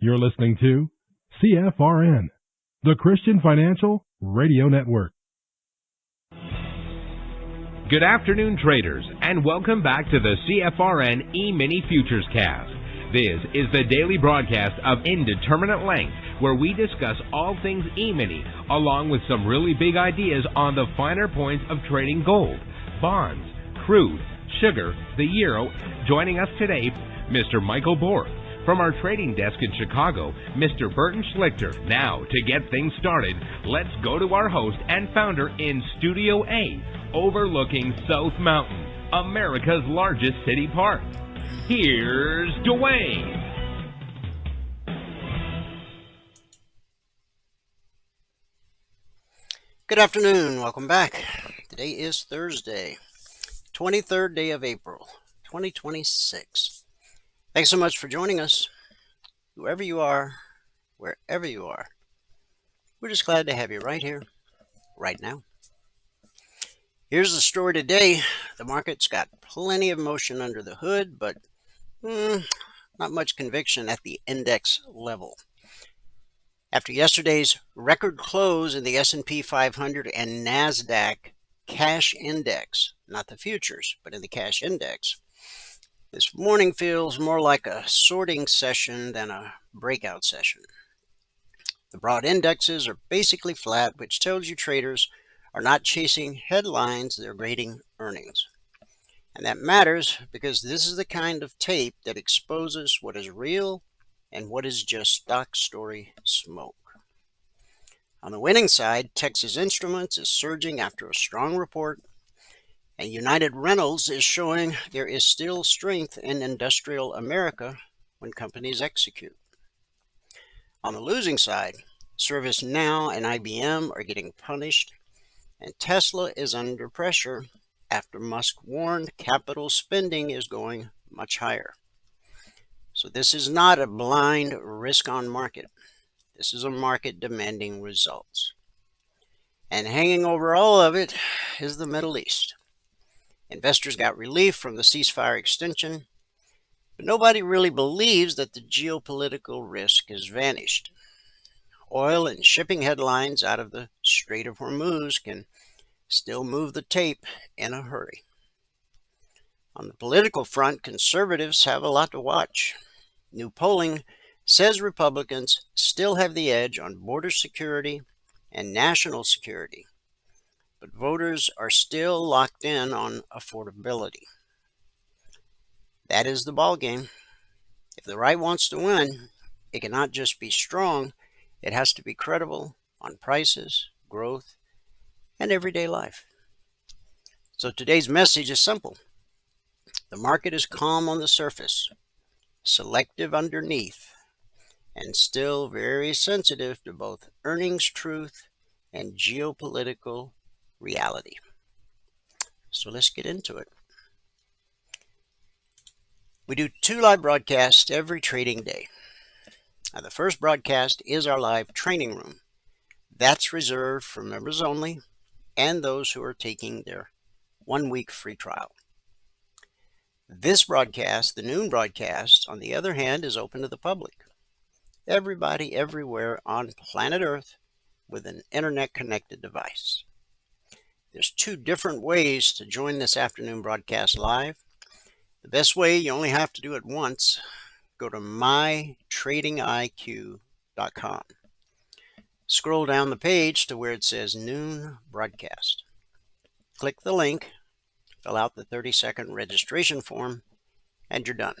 You're listening to CFRN, the Christian Financial Radio Network. Good afternoon, traders, and welcome back to the CFRN E-mini Futures Cast. This is the daily broadcast of Indeterminate Length, where we discuss all things E-mini, along with some really big ideas on the finer points of trading gold, bonds, crude, sugar, the euro. Joining us today, Mr. Michael Borth. From our trading desk in Chicago, Mr. Burton Schlichter. Now, to get things started, let's go to our host and founder in Studio A, overlooking South Mountain, America's largest city park. Here's Dwayne. Good afternoon. Welcome back. Today is Thursday, 23rd day of April, 2026. Thanks so much for joining us, whoever you are, wherever you are. We're just glad to have you right here, right now. Here's the story today. The market's got plenty of motion under the hood, but not much conviction at the index level. After yesterday's record close in the S&P 500 and NASDAQ cash index, not the futures, but in the cash index, this morning feels more like a sorting session than a breakout session. The broad indexes are basically flat, which tells you traders are not chasing headlines, they're grading earnings. And that matters because this is the kind of tape that exposes what is real and what is just stock story smoke. On the winning side, Texas Instruments is surging after a strong report, and United Rentals is showing there is still strength in industrial America when companies execute. On the losing side, ServiceNow and IBM are getting punished, and Tesla is under pressure after Musk warned capital spending is going much higher. So this is not a blind risk-on market. This is a market demanding results. And hanging over all of it is the Middle East. Investors got relief from the ceasefire extension, but nobody really believes that the geopolitical risk has vanished. Oil and shipping headlines out of the Strait of Hormuz can still move the tape in a hurry. On the political front, conservatives have a lot to watch. New polling says Republicans still have the edge on border security and national security, but voters are still locked in on affordability. That is the ballgame. If the right wants to win, it cannot just be strong, it has to be credible on prices, growth, and everyday life. So today's message is simple. The market is calm on the surface, selective underneath, and still very sensitive to both earnings truth and geopolitical reality. So let's get into it. We do 2 live broadcasts every trading day. Now, the first broadcast is our live training room. That's reserved for members only and those who are taking their 1-week free trial. This broadcast, the noon broadcast, on the other hand, is open to the public. Everybody everywhere on planet Earth with an internet-connected device. There's 2 different ways to join this afternoon broadcast live. The best way, you only have to do it once. Go to mytradingiq.com. Scroll down the page to where it says Noon Broadcast. Click the link, fill out the 30-second registration form, and you're done.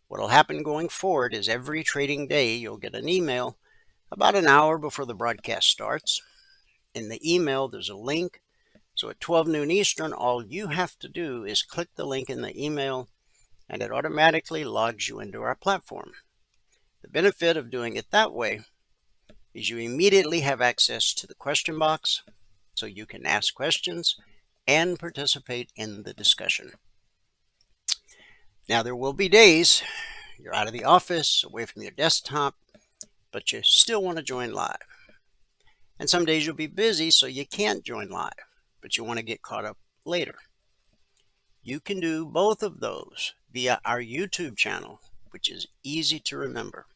What will happen going forward is every trading day you'll get an email about an hour before the broadcast starts. In the email, there's a link. So at 12 noon Eastern, all you have to do is click the link in the email and it automatically logs you into our platform. The benefit of doing it that way is you immediately have access to the question box, so you can ask questions and participate in the discussion. Now, there will be days you're out of the office, away from your desktop, but you still want to join live. And some days you'll be busy, so you can't join live, but you want to get caught up later. You can do both of those via our YouTube channel, which is easy to remember.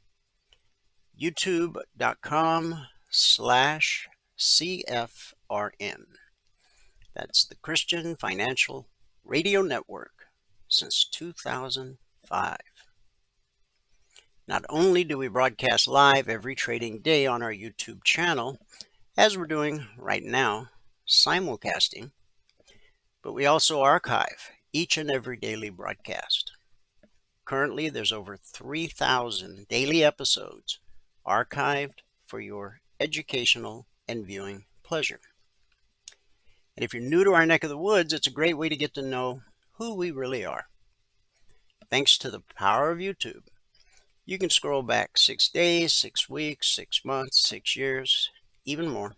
youtube.com/CFRN. That's the Christian Financial Radio Network since 2005. Not only do we broadcast live every trading day on our YouTube channel, as we're doing right now, simulcasting, but we also archive each and every daily broadcast. Currently, there's over 3,000 daily episodes archived for your educational and viewing pleasure. And if you're new to our neck of the woods, it's a great way to get to know who we really are. Thanks to the power of YouTube, you can scroll back 6 days, 6 weeks, 6 months, 6 years, even more,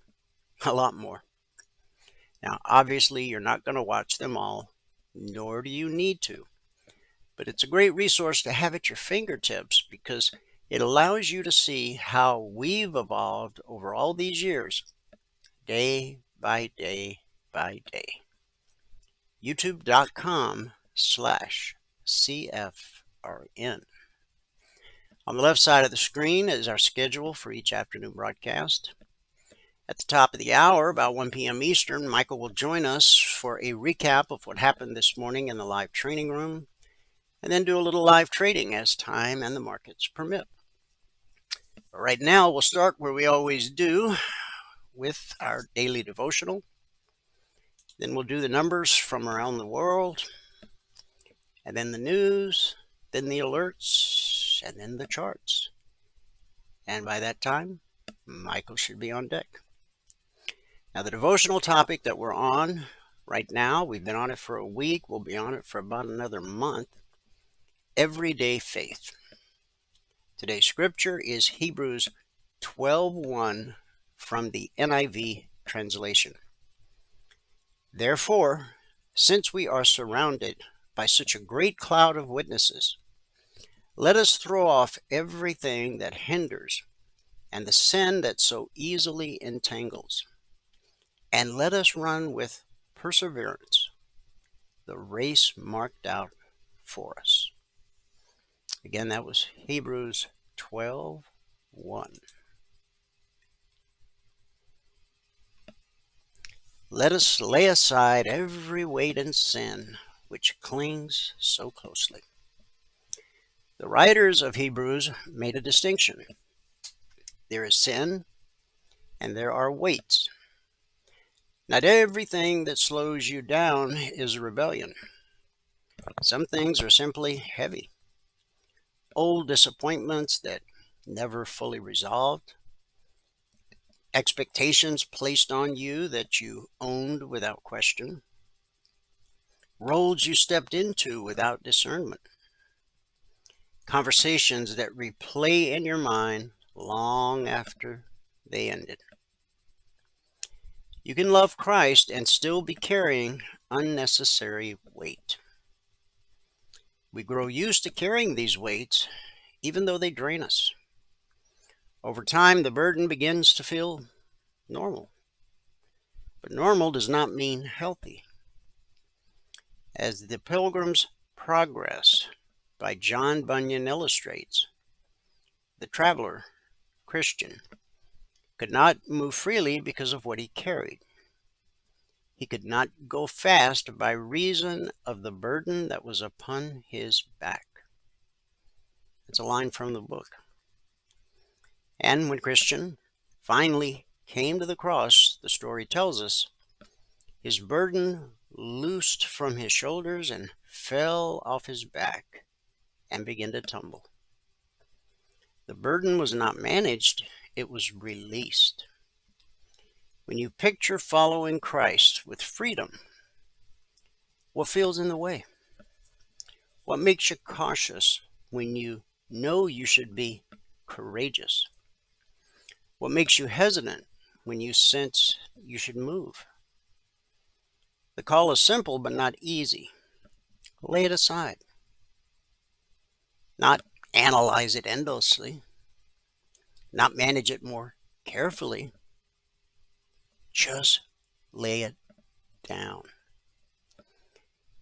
a lot more. Now, obviously, you're not going to watch them all, nor do you need to. But it's a great resource to have at your fingertips because it allows you to see how we've evolved over all these years, day by day by day. youtube.com/CFRN. On the left side of the screen is our schedule for each afternoon broadcast. At the top of the hour, about 1 p.m. Eastern, Michael will join us for a recap of what happened this morning in the live training room, and then do a little live trading as time and the markets permit. But right now, we'll start where we always do, with our daily devotional. Then we'll do the numbers from around the world, and then the news, then the alerts, and then the charts. And by that time, Michael should be on deck. Now, the devotional topic that we're on right now, we've been on it for a week, we'll be on it for about another month. Everyday faith. Today's scripture is Hebrews 12:1 from the NIV translation. Therefore, since we are surrounded by such a great cloud of witnesses, let us throw off everything that hinders and the sin that so easily entangles, and let us run with perseverance the race marked out for us. Again, that was Hebrews 12:1. Let us lay aside every weight and sin which clings so closely. The writers of Hebrews made a distinction. There is sin and there are weights. Not everything that slows you down is rebellion. Some things are simply heavy. Old disappointments that never fully resolved. Expectations placed on you that you owned without question. Roles you stepped into without discernment. Conversations that replay in your mind long after they ended. You can love Christ and still be carrying unnecessary weight. We grow used to carrying these weights, even though they drain us. Over time, the burden begins to feel normal. But normal does not mean healthy. As The Pilgrim's Progress by John Bunyan illustrates, the traveler, Christian, could not move freely because of what he carried. He could not go fast by reason of the burden that was upon his back. That's a line from the book. And when Christian finally came to the cross, the story tells us, his burden loosed from his shoulders and fell off his back and began to tumble. The burden was not managed, it was released. When you picture following Christ with freedom, what feels in the way? What makes you cautious when you know you should be courageous? What makes you hesitant when you sense you should move? The call is simple but not easy. Lay it aside. Not analyze it endlessly. Not manage it more carefully. Just lay it down.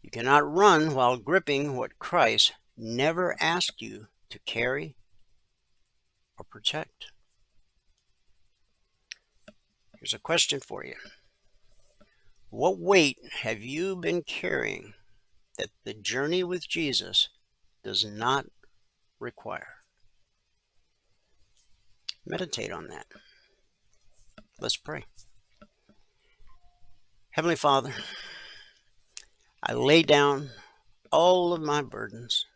You cannot run while gripping what Christ never asked you to carry or protect. Here's a question for you. What weight have you been carrying that the journey with Jesus does not require? Meditate on that. Let's pray. Heavenly Father, I lay down all of my burdens,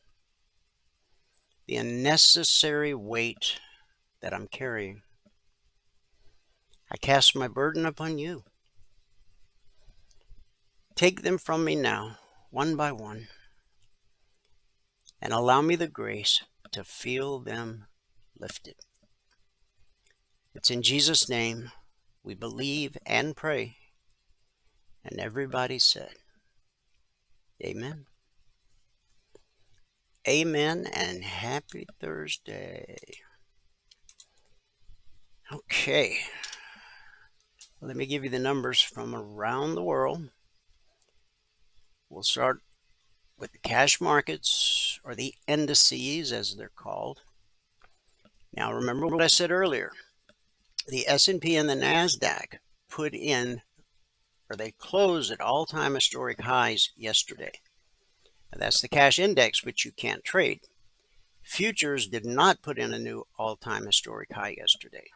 the unnecessary weight that I'm carrying. I cast my burden upon you. Take them from me now, one by one, and allow me the grace to feel them lifted. It's in Jesus' name we believe and pray. And everybody said, amen. Amen and happy Thursday. Okay. Let me give you the numbers from around the world. We'll start with the cash markets, or the indices as they're called. Now remember what I said earlier. The S&P and the NASDAQ they closed at all-time historic highs yesterday. Now, that's the cash index, which you can't trade. Futures did not put in a new all-time historic high yesterday.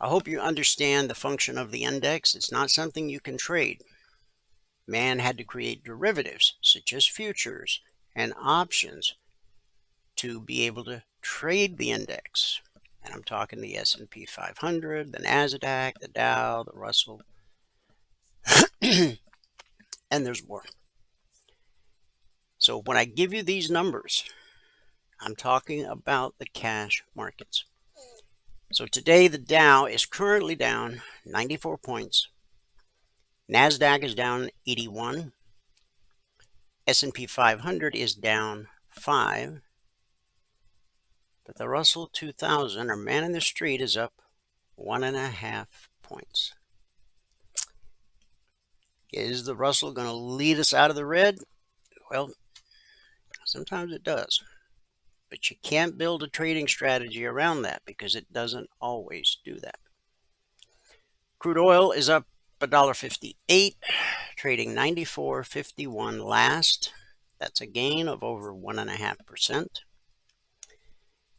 I hope you understand the function of the index. It's not something you can trade. Man had to create derivatives, such as futures and options, to be able to trade the index. And I'm talking the S&P 500, the NASDAQ, the Dow, the Russell, and there's more. So when I give you these numbers, I'm talking about the cash markets. So today the Dow is currently down 94 points. NASDAQ is down 81. S&P 500 is down 5. But the Russell 2000, or man in the street, is up 1.5 points. Is the Russell going to lead us out of the red? Well, sometimes it does. But you can't build a trading strategy around that because it doesn't always do that. Crude oil is up $1.58, trading 94.51 last. That's a gain of over 1.5%.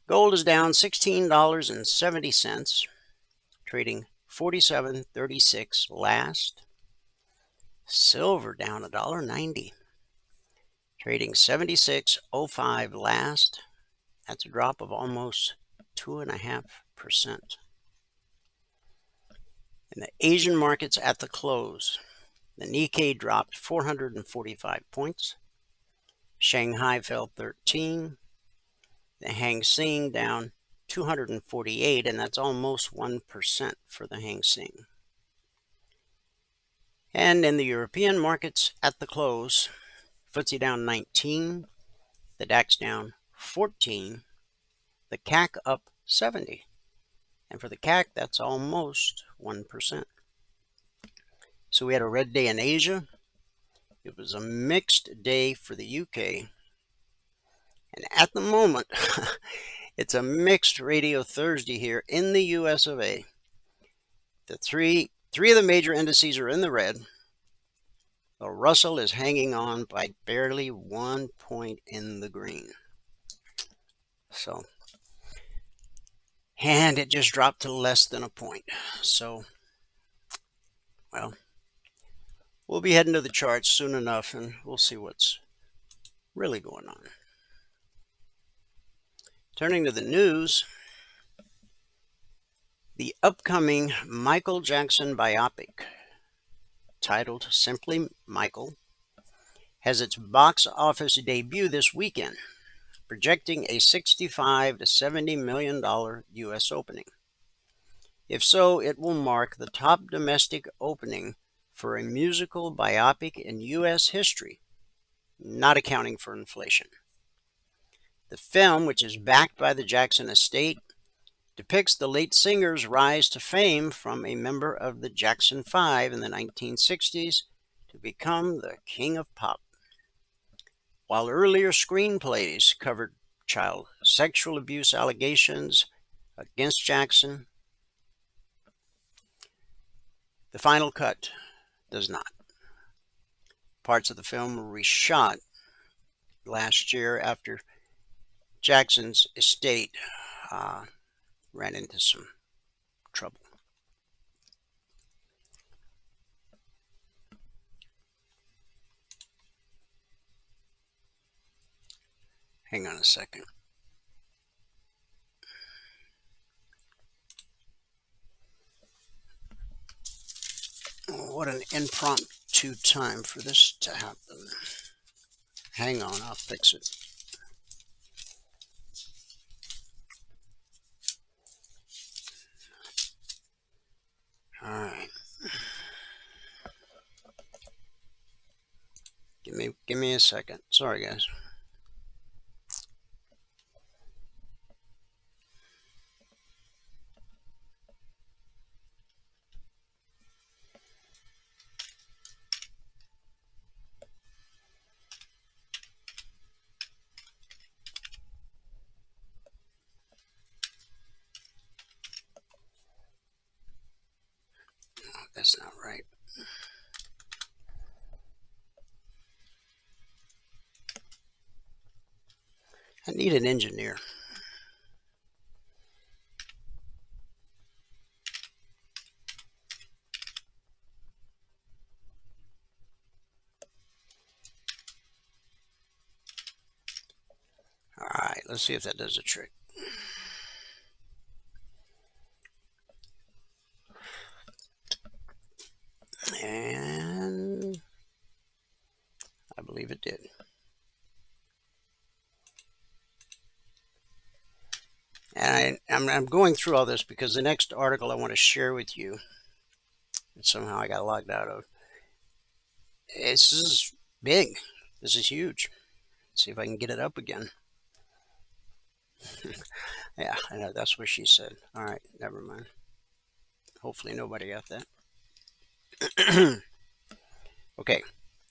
Gold is down $16.70, trading 47.36 last. Silver down $1.90, trading 76.05 last. That's a drop of almost 2.5%. In the Asian markets at the close, the Nikkei dropped 445 points. Shanghai fell 13. The Hang Seng down 248, and that's almost 1% for the Hang Seng. And in the European markets at the close, FTSE down 19, the DAX down 14, the CAC up 70. And for the CAC, that's almost 1%. So we had a red day in Asia. It was a mixed day for the UK. And at the moment, it's a mixed radio Thursday here in the US of A. The three of the major indices are in the red. The Russell is hanging on by barely 1 point in the green. So, and it just dropped to less than a point. So, well, we'll be heading to the charts soon enough, and we'll see what's really going on. Turning to the news, the upcoming Michael Jackson biopic, titled simply Michael, has its box office debut this weekend, projecting a $65 to $70 million U.S. opening. If so, it will mark the top domestic opening for a musical biopic in U.S. history, not accounting for inflation. The film, which is backed by the Jackson estate, depicts the late singer's rise to fame from a member of the Jackson 5 in the 1960s to become the king of pop. While earlier screenplays covered child sexual abuse allegations against Jackson, the final cut does not. Parts of the film were reshot last year after Jackson's estate ran into some trouble. Hang on a second. What an impromptu time for this to happen. Hang on, I'll fix it. All right. Give me a second. Sorry, guys. That's not right. I need an engineer. All right, let's see if that does the trick. And I believe it did. And I'm going through all this because the next article I want to share with you, that somehow I got logged out of, this is big. This is huge. Let's see if I can get it up again. Yeah, I know, that's what she said. All right, never mind. Hopefully nobody got that. Okay,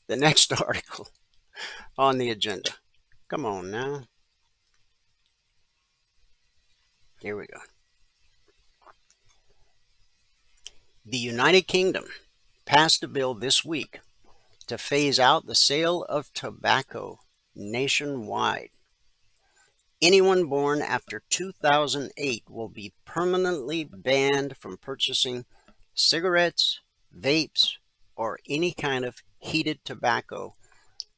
the next article on the agenda. Come on now. Here we go. The United Kingdom passed a bill this week to phase out the sale of tobacco nationwide. Anyone born after 2008 will be permanently banned from purchasing cigarettes, vapes, or any kind of heated tobacco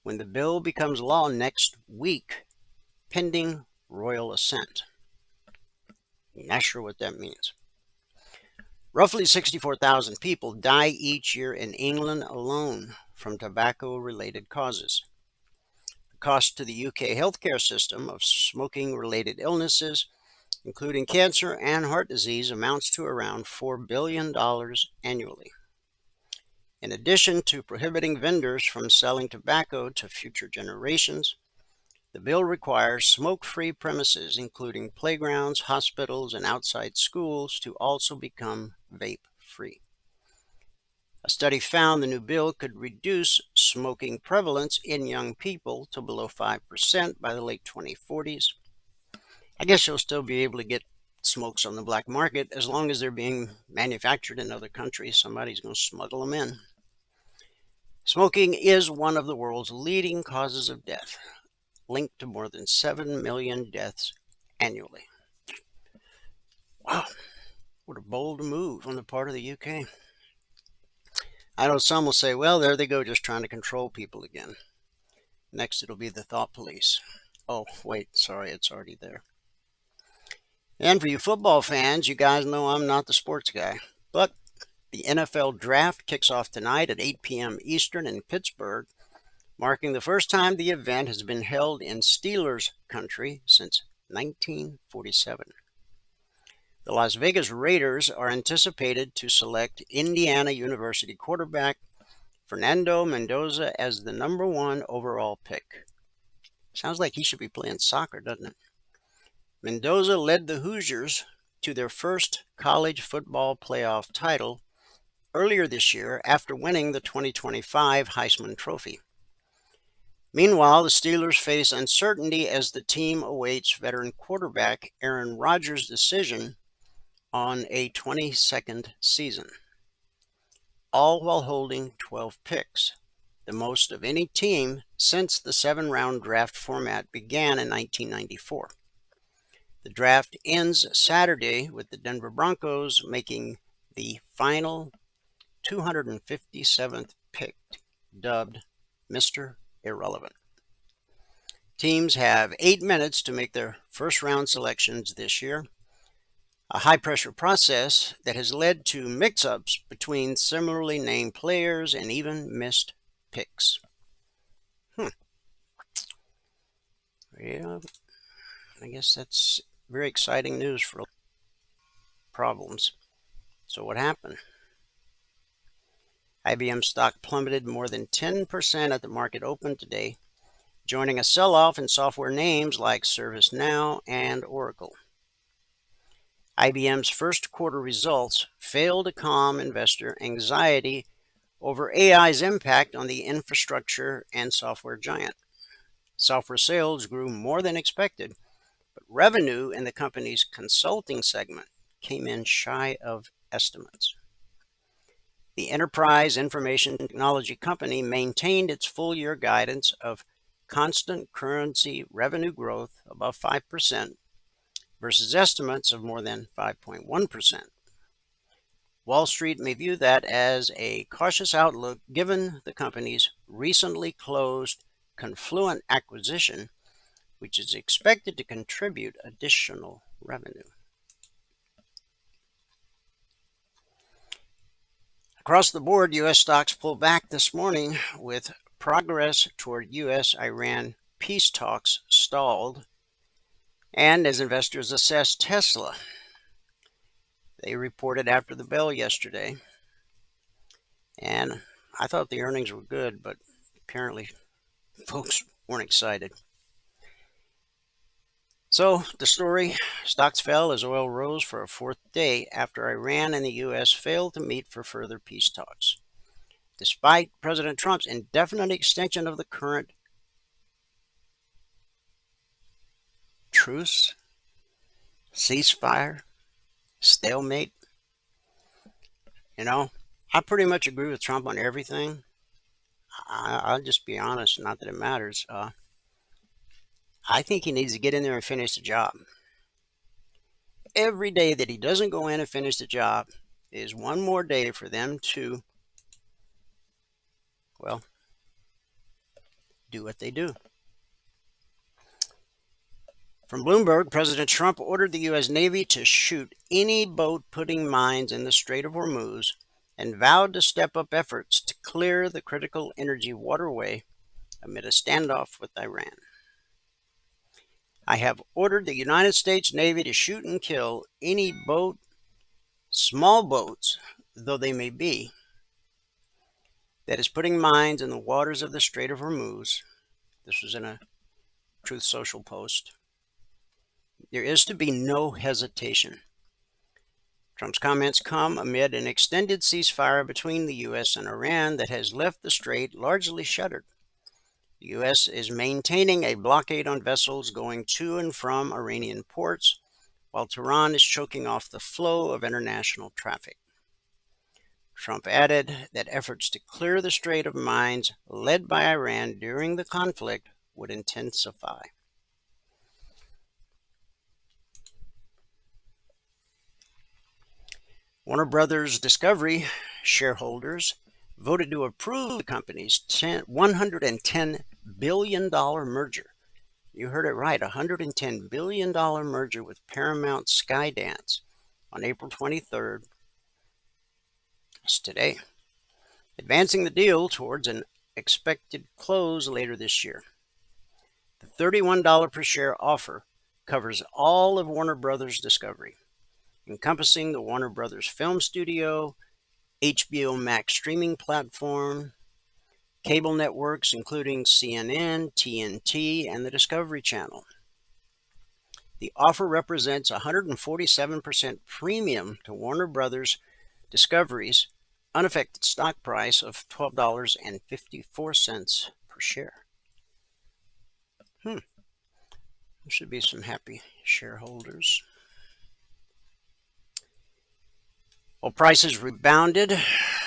when the bill becomes law next week, pending royal assent. Not sure what that means. Roughly 64,000 people die each year in England alone from tobacco-related causes. The cost to the UK healthcare system of smoking-related illnesses, including cancer and heart disease, amounts to around $4 billion annually. In addition to prohibiting vendors from selling tobacco to future generations, the bill requires smoke-free premises, including playgrounds, hospitals, and outside schools, to also become vape-free. A study found the new bill could reduce smoking prevalence in young people to below 5% by the late 2040s. I guess you'll still be able to get smokes on the black market as long as they're being manufactured in other countries. Somebody's going to smuggle them in. Smoking is one of the world's leading causes of death, linked to more than 7 million deaths annually. Wow, what a bold move on the part of the UK. I know some will say, well, there they go, just trying to control people again. Next, it'll be the thought police. Oh, wait, sorry, it's already there. And for you football fans, you guys know I'm not the sports guy, but the NFL draft kicks off tonight at 8 p.m. Eastern in Pittsburgh, marking the first time the event has been held in Steelers country since 1947. The Las Vegas Raiders are anticipated to select Indiana University quarterback Fernando Mendoza as the #1 overall pick. Sounds like he should be playing soccer, doesn't it? Mendoza led the Hoosiers to their first college football playoff title earlier this year after winning the 2025 Heisman Trophy. Meanwhile, the Steelers face uncertainty as the team awaits veteran quarterback Aaron Rodgers' decision on a 22nd season, all while holding 12 picks, the most of any team since the 7-round draft format began in 1994. The draft ends Saturday with the Denver Broncos making the final 257th pick, dubbed Mr. Irrelevant. Teams have 8 minutes to make their first-round selections this year, a high-pressure process that has led to mix-ups between similarly named players and even missed picks. Yeah, I guess that's very exciting news for problems. So what happened? IBM stock plummeted more than 10% at the market open today, joining a sell-off in software names like ServiceNow and Oracle. IBM's first quarter results failed to calm investor anxiety over AI's impact on the infrastructure and software giant. Software sales grew more than expected, but revenue in the company's consulting segment came in shy of estimates. The enterprise information technology company maintained its full-year guidance of constant currency revenue growth above 5%, versus estimates of more than 5.1%. Wall Street may view that as a cautious outlook given the company's recently closed Confluent acquisition, which is expected to contribute additional revenue. Across the board, U.S. stocks pulled back this morning with progress toward U.S.-Iran peace talks stalled, and as investors assess Tesla. They reported after the bell yesterday, and I thought the earnings were good, but apparently folks weren't excited. So the story, stocks fell as oil rose for a fourth day after Iran and the U.S. failed to meet for further peace talks. Despite President Trump's indefinite extension of the current truce, ceasefire, stalemate. I pretty much agree with Trump on everything. I'll just be honest, not that it matters. I think he needs to get in there and finish the job. Every day that he doesn't go in and finish the job is one more day for them to, do what they do. From Bloomberg, President Trump ordered the U.S. Navy to shoot any boat putting mines in the Strait of Hormuz and vowed to step up efforts to clear the critical energy waterway amid a standoff with Iran. I have ordered the United States Navy to shoot and kill any boat, small boats, though they may be, that is putting mines in the waters of the Strait of Hormuz. This was in a Truth Social post. There is to be no hesitation. Trump's comments come amid an extended ceasefire between the U.S. and Iran that has left the strait largely shuttered. The U.S. is maintaining a blockade on vessels going to and from Iranian ports, while Tehran is choking off the flow of international traffic. Trump added that efforts to clear the strait of mines led by Iran during the conflict would intensify. Warner Brothers Discovery shareholders voted to approve the company's $110 billion merger. You heard it right, $110 billion merger with Paramount Skydance on April 23rd. That's today. Advancing the deal towards an expected close later this year. The $31 per share offer covers all of Warner Brothers Discovery, encompassing the Warner Brothers Film Studio, HBO Max streaming platform, cable networks including CNN, TNT, and the Discovery Channel. The offer represents a 147% premium to Warner Brothers Discovery's unaffected stock price of $12.54 per share. There should be some happy shareholders. Well, prices rebounded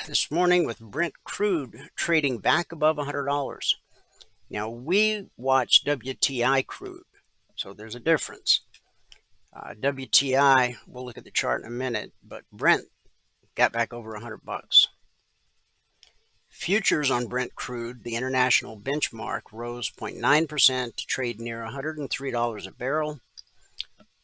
this morning with Brent crude trading back above $100. Now, we watch WTI crude, so there's a difference. WTI, we'll look at the chart in a minute, but Brent got back over $100. Futures on Brent crude, the international benchmark, rose 0.9% to trade near $103 a barrel,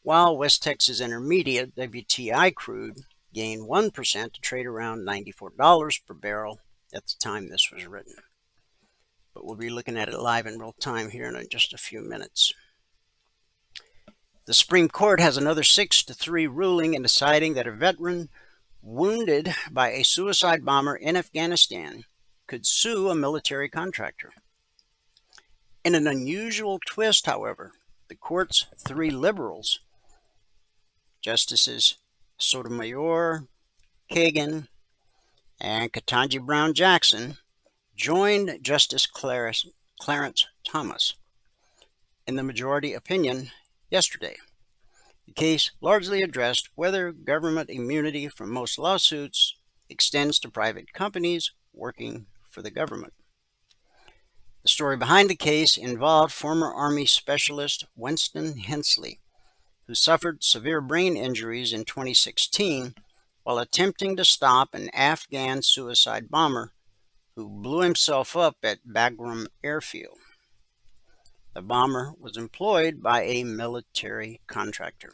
while West Texas Intermediate WTI crude gained 1% to trade around $94 per barrel at the time this was written. But we'll be looking at it live in real time here in just a few minutes. The Supreme Court has another 6-3 ruling in deciding that a veteran wounded by a suicide bomber in Afghanistan could sue a military contractor. In an unusual twist, however, the court's 3 liberals, Justices Sotomayor, Kagan, and Ketanji Brown Jackson, joined Justice Clarence Thomas in the majority opinion yesterday. The case largely addressed whether government immunity from most lawsuits extends to private companies working for the government. The story behind the case involved former Army Specialist Winston Hensley, who suffered severe brain injuries in 2016 while attempting to stop an Afghan suicide bomber who blew himself up at Bagram Airfield. The bomber was employed by a military contractor.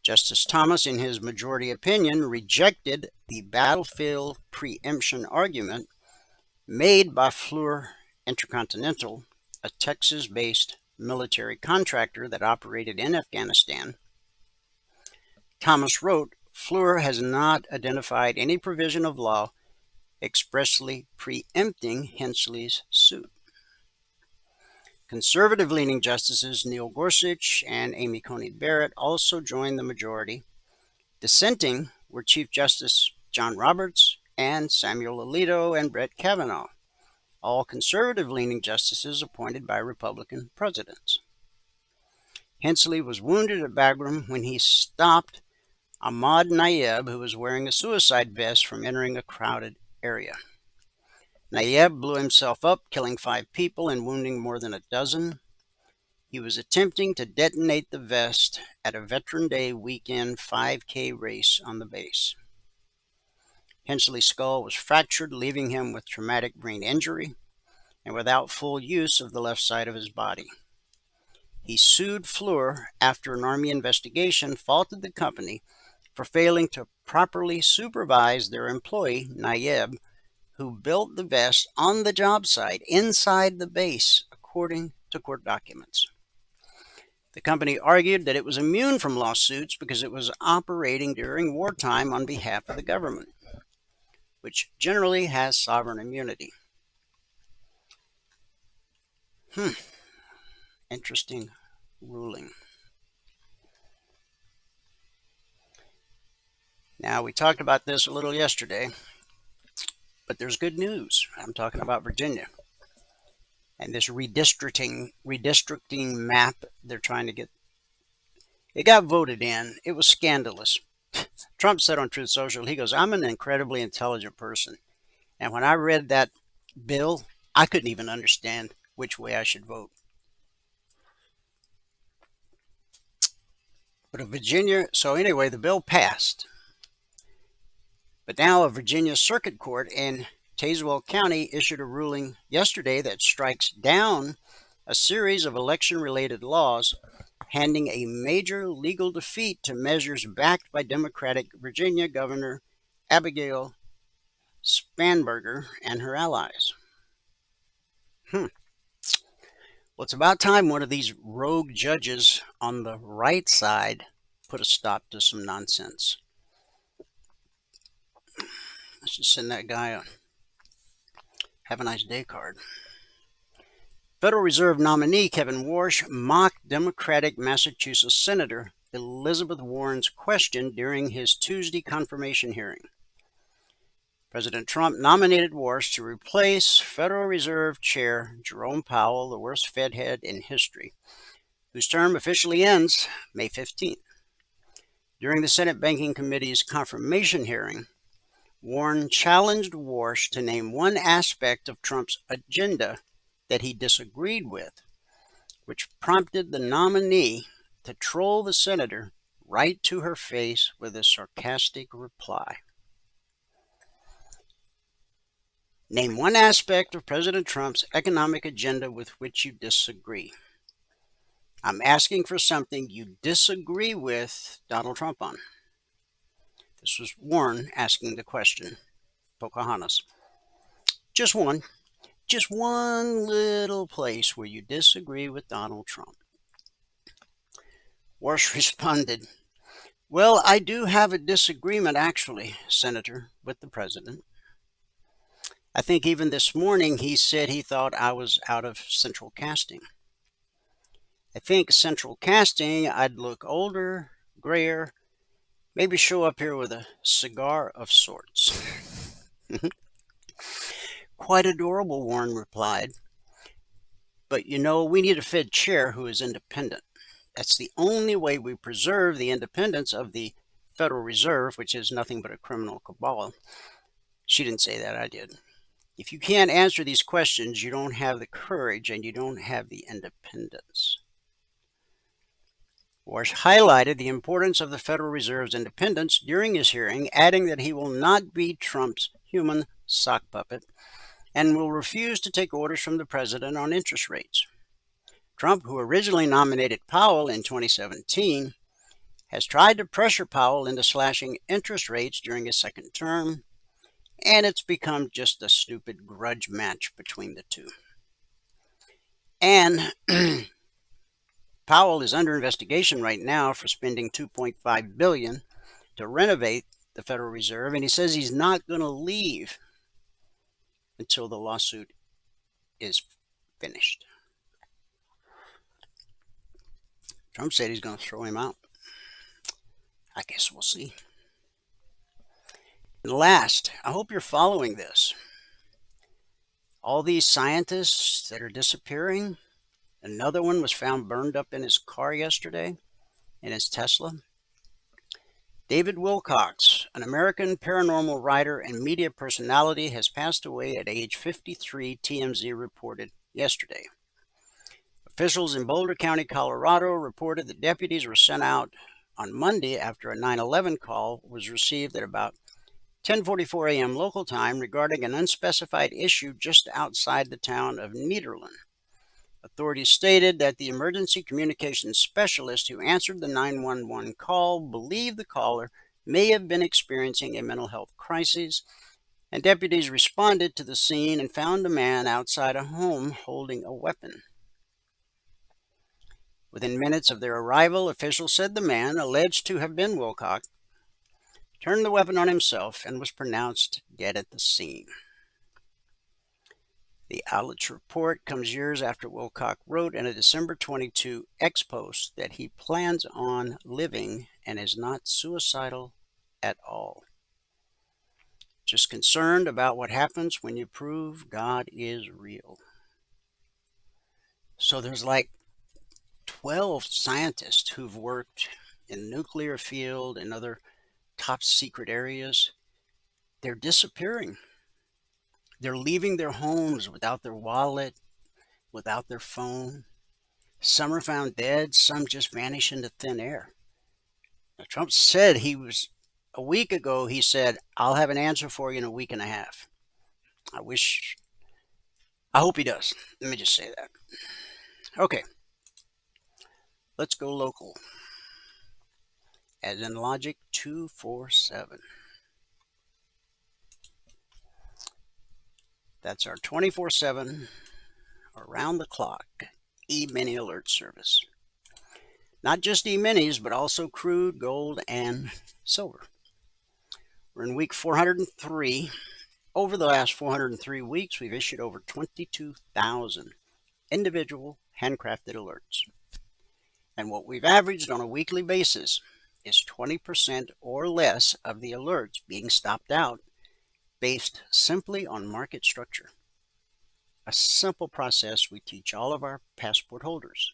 Justice Thomas, in his majority opinion, rejected the battlefield preemption argument made by FLUR Intercontinental, a Texas-based military contractor that operated in Afghanistan. Thomas wrote, FLUR has not identified any provision of law expressly preempting Hensley's suit. Conservative-leaning Justices Neil Gorsuch and Amy Coney Barrett also joined the majority. Dissenting were Chief Justice John Roberts and Samuel Alito and Brett Kavanaugh, all conservative-leaning justices appointed by Republican presidents. Hensley was wounded at Bagram when he stopped Ahmad Nayeb, who was wearing a suicide vest, from entering a crowded area. Nayeb blew himself up, killing 5 people and wounding more than a dozen. He was attempting to detonate the vest at a Veteran Day weekend 5K race on the base. Hensley's skull was fractured, leaving him with traumatic brain injury and without full use of the left side of his body. He sued FLUR after an Army investigation faulted the company for failing to properly supervise their employee, Nayeb, who built the vest on the job site inside the base, according to court documents. The company argued that it was immune from lawsuits because it was operating during wartime on behalf of the government, which generally has sovereign immunity. Interesting ruling. Now, we talked about this a little yesterday, but there's good news. I'm talking about Virginia and this redistricting map they're trying to get. It got voted in. It was scandalous. Trump said on Truth Social, he goes, I'm an incredibly intelligent person. And when I read that bill, I couldn't even understand which way I should vote. But so anyway, the bill passed. But now a Virginia Circuit Court in Tazewell County issued a ruling yesterday that strikes down a series of election-related laws, handing a major legal defeat to measures backed by Democratic Virginia Governor Abigail Spanberger and her allies. Well, it's about time one of these rogue judges on the right side put a stop to some nonsense. Let's just send that guy a have a nice day card. Federal Reserve nominee Kevin Warsh mocked Democratic Massachusetts Senator Elizabeth Warren's question during his Tuesday confirmation hearing. President Trump nominated Warsh to replace Federal Reserve Chair Jerome Powell, the worst Fed head in history, whose term officially ends May 15th. During the Senate Banking Committee's confirmation hearing, Warren challenged Warsh to name one aspect of Trump's agenda that he disagreed with, which prompted the nominee to troll the senator right to her face with a sarcastic reply. Name one aspect of President Trump's economic agenda with which you disagree. I'm asking for something you disagree with Donald Trump on. This was Warren asking the question. Pocahontas. Just one little place where you disagree with Donald Trump. Warsh responded, "Well, I do have a disagreement, actually, Senator, with the president. I think even this morning he said he thought I was out of central casting. I think central casting, I'd look older, grayer, maybe show up here with a cigar of sorts." "Quite adorable," Warren replied. "But you know, we need a Fed chair who is independent. That's the only way we preserve the independence of the Federal Reserve, which is nothing but a criminal cabal." She didn't say that, I did. "If you can't answer these questions, you don't have the courage and you don't have the independence." Warsh highlighted the importance of the Federal Reserve's independence during his hearing, adding that he will not be Trump's human sock puppet and will refuse to take orders from the president on interest rates. Trump, who originally nominated Powell in 2017, has tried to pressure Powell into slashing interest rates during his second term, and it's become just a stupid grudge match between the two. And Powell is under investigation right now for spending $2.5 billion to renovate the Federal Reserve, and he says he's not going to leave until the lawsuit is finished. Trump said he's going to throw him out. I guess we'll see. And last, I hope you're following this. All these scientists that are disappearing. Another one was found burned up in his car yesterday, in his Tesla. David Wilcox, an American paranormal writer and media personality, has passed away at age 53, TMZ reported yesterday. Officials in Boulder County, Colorado, reported that deputies were sent out on Monday after a 9/11 call was received at about 10:44 a.m. local time regarding an unspecified issue just outside the town of Nederland. Authorities stated that the emergency communications specialist who answered the 911 call believed the caller may have been experiencing a mental health crisis, and deputies responded to the scene and found a man outside a home holding a weapon. Within minutes of their arrival, officials said the man, alleged to have been Wilcox, turned the weapon on himself and was pronounced dead at the scene. The outlet's report comes years after Wilcox wrote in a December 22 X post that he plans on living and is not suicidal at all. Just concerned about what happens when you prove God is real. So there's like 12 scientists who've worked in the nuclear field and other top secret areas. They're disappearing. They're leaving their homes without their wallet, without their phone. Some are found dead, some just vanish into thin air. Now, Trump said a week ago, he said, "I'll have an answer for you in a week and a half." I hope he does. Let me just say that. Okay. Let's go local. As in Logic 247. That's our 24/7 around the clock E-mini alert service. Not just E-minis, but also crude, gold, and silver. We're in week 403. Over the last 403 weeks, we've issued over 22,000 individual handcrafted alerts. And what we've averaged on a weekly basis is 20% or less of the alerts being stopped out based simply on market structure. A simple process we teach all of our passport holders.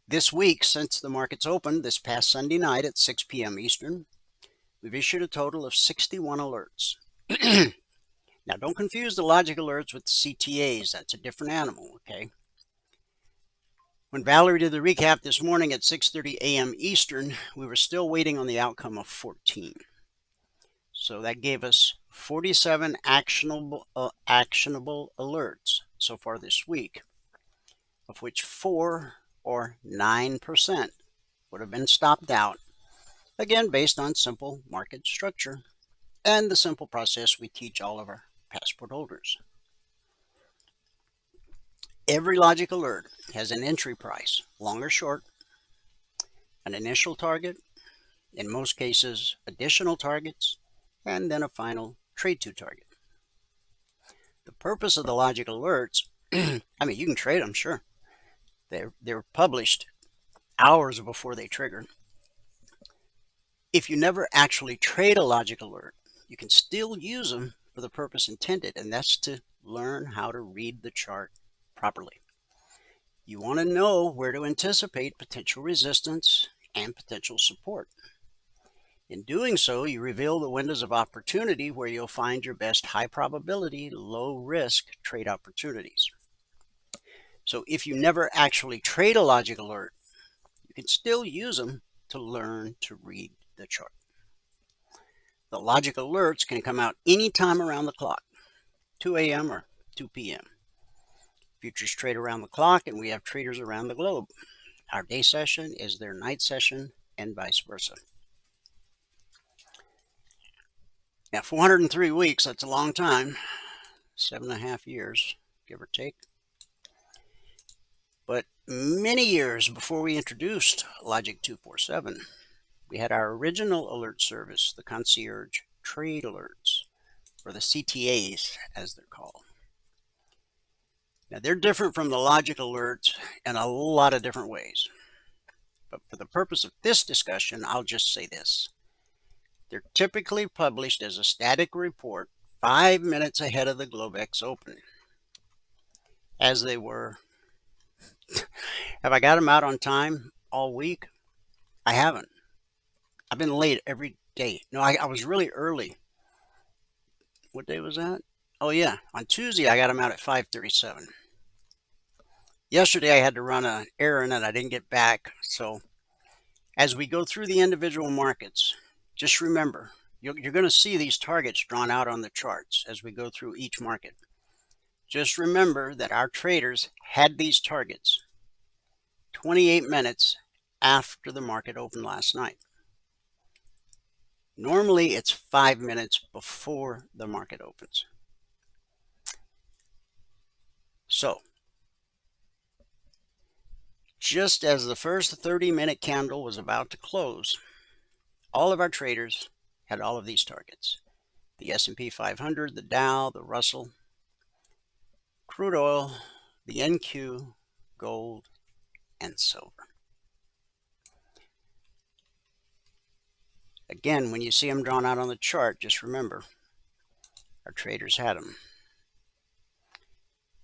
This week, since the markets opened this past Sunday night at 6 p.m. Eastern, we've issued a total of 61 alerts. Now, don't confuse the logic alerts with the CTAs. That's a different animal, okay? When Valerie did the recap this morning at 6:30 a.m. Eastern, we were still waiting on the outcome of 14. So that gave us 47 actionable alerts so far this week, of which 4 or 9% would have been stopped out, again based on simple market structure and the simple process we teach all of our passport holders. Every logic alert has an entry price, long or short, an initial target, in most cases additional targets, and then a final trade to target. The purpose of the logic alerts, I mean, you can trade them, sure. They're published hours before they trigger. If you never actually trade a logic alert, you can still use them for the purpose intended, and that's to learn how to read the chart properly. You want to know where to anticipate potential resistance and potential support. In doing so, you reveal the windows of opportunity where you'll find your best high probability, low risk trade opportunities. So if you never actually trade a logic alert, you can still use them to learn to read the chart. The logic alerts can come out anytime around the clock, 2 a.m. or 2 p.m. Futures trade around the clock, and we have traders around the globe. Our day session is their night session, and vice versa. Now, 403 weeks, that's a long time, 7.5 years, give or take. But many years before we introduced Logic 247, we had our original alert service, the concierge trade alerts, or the CTAs as they're called. Now, they're different from the logic alerts in a lot of different ways. But for the purpose of this discussion, I'll just say this. They're typically published as a static report 5 minutes ahead of the Globex opening, as they were. Have I got them out on time all week? I haven't. I've been late every day. No, I was really early. What day was that? Oh yeah, on Tuesday I got them out at 5:37. Yesterday I had to run an errand and I didn't get back. So as we go through the individual markets, just remember, you're going to see these targets drawn out on the charts as we go through each market. Just remember that our traders had these targets 28 minutes after the market opened last night. Normally it's 5 minutes before the market opens. So, just as the first 30-minute candle was about to close, all of our traders had all of these targets. The S&P 500, the Dow, the Russell, crude oil, the NQ, gold, and silver. Again, when you see them drawn out on the chart, just remember, our traders had them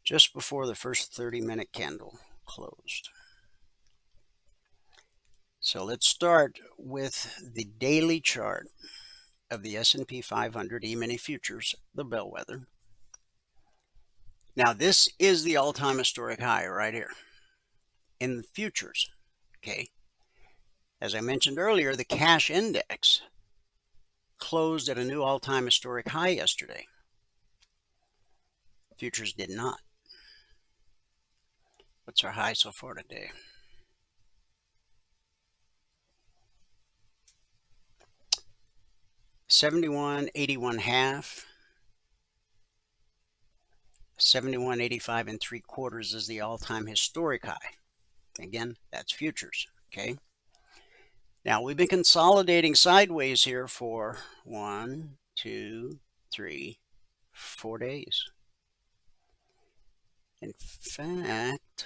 just before the first 30-minute candle closed. So let's start with the daily chart of the S&P 500 E-mini futures, the bellwether. Now this is the all-time historic high right here in the futures, okay? As I mentioned earlier, the cash index closed at a new all-time historic high yesterday. Futures did not. What's our high so far today? $71.81 half. 71.85 3/4 is the all-time historic high. Again, that's futures, okay? Now, we've been consolidating sideways here for 1, 2, 3, 4 days. In fact,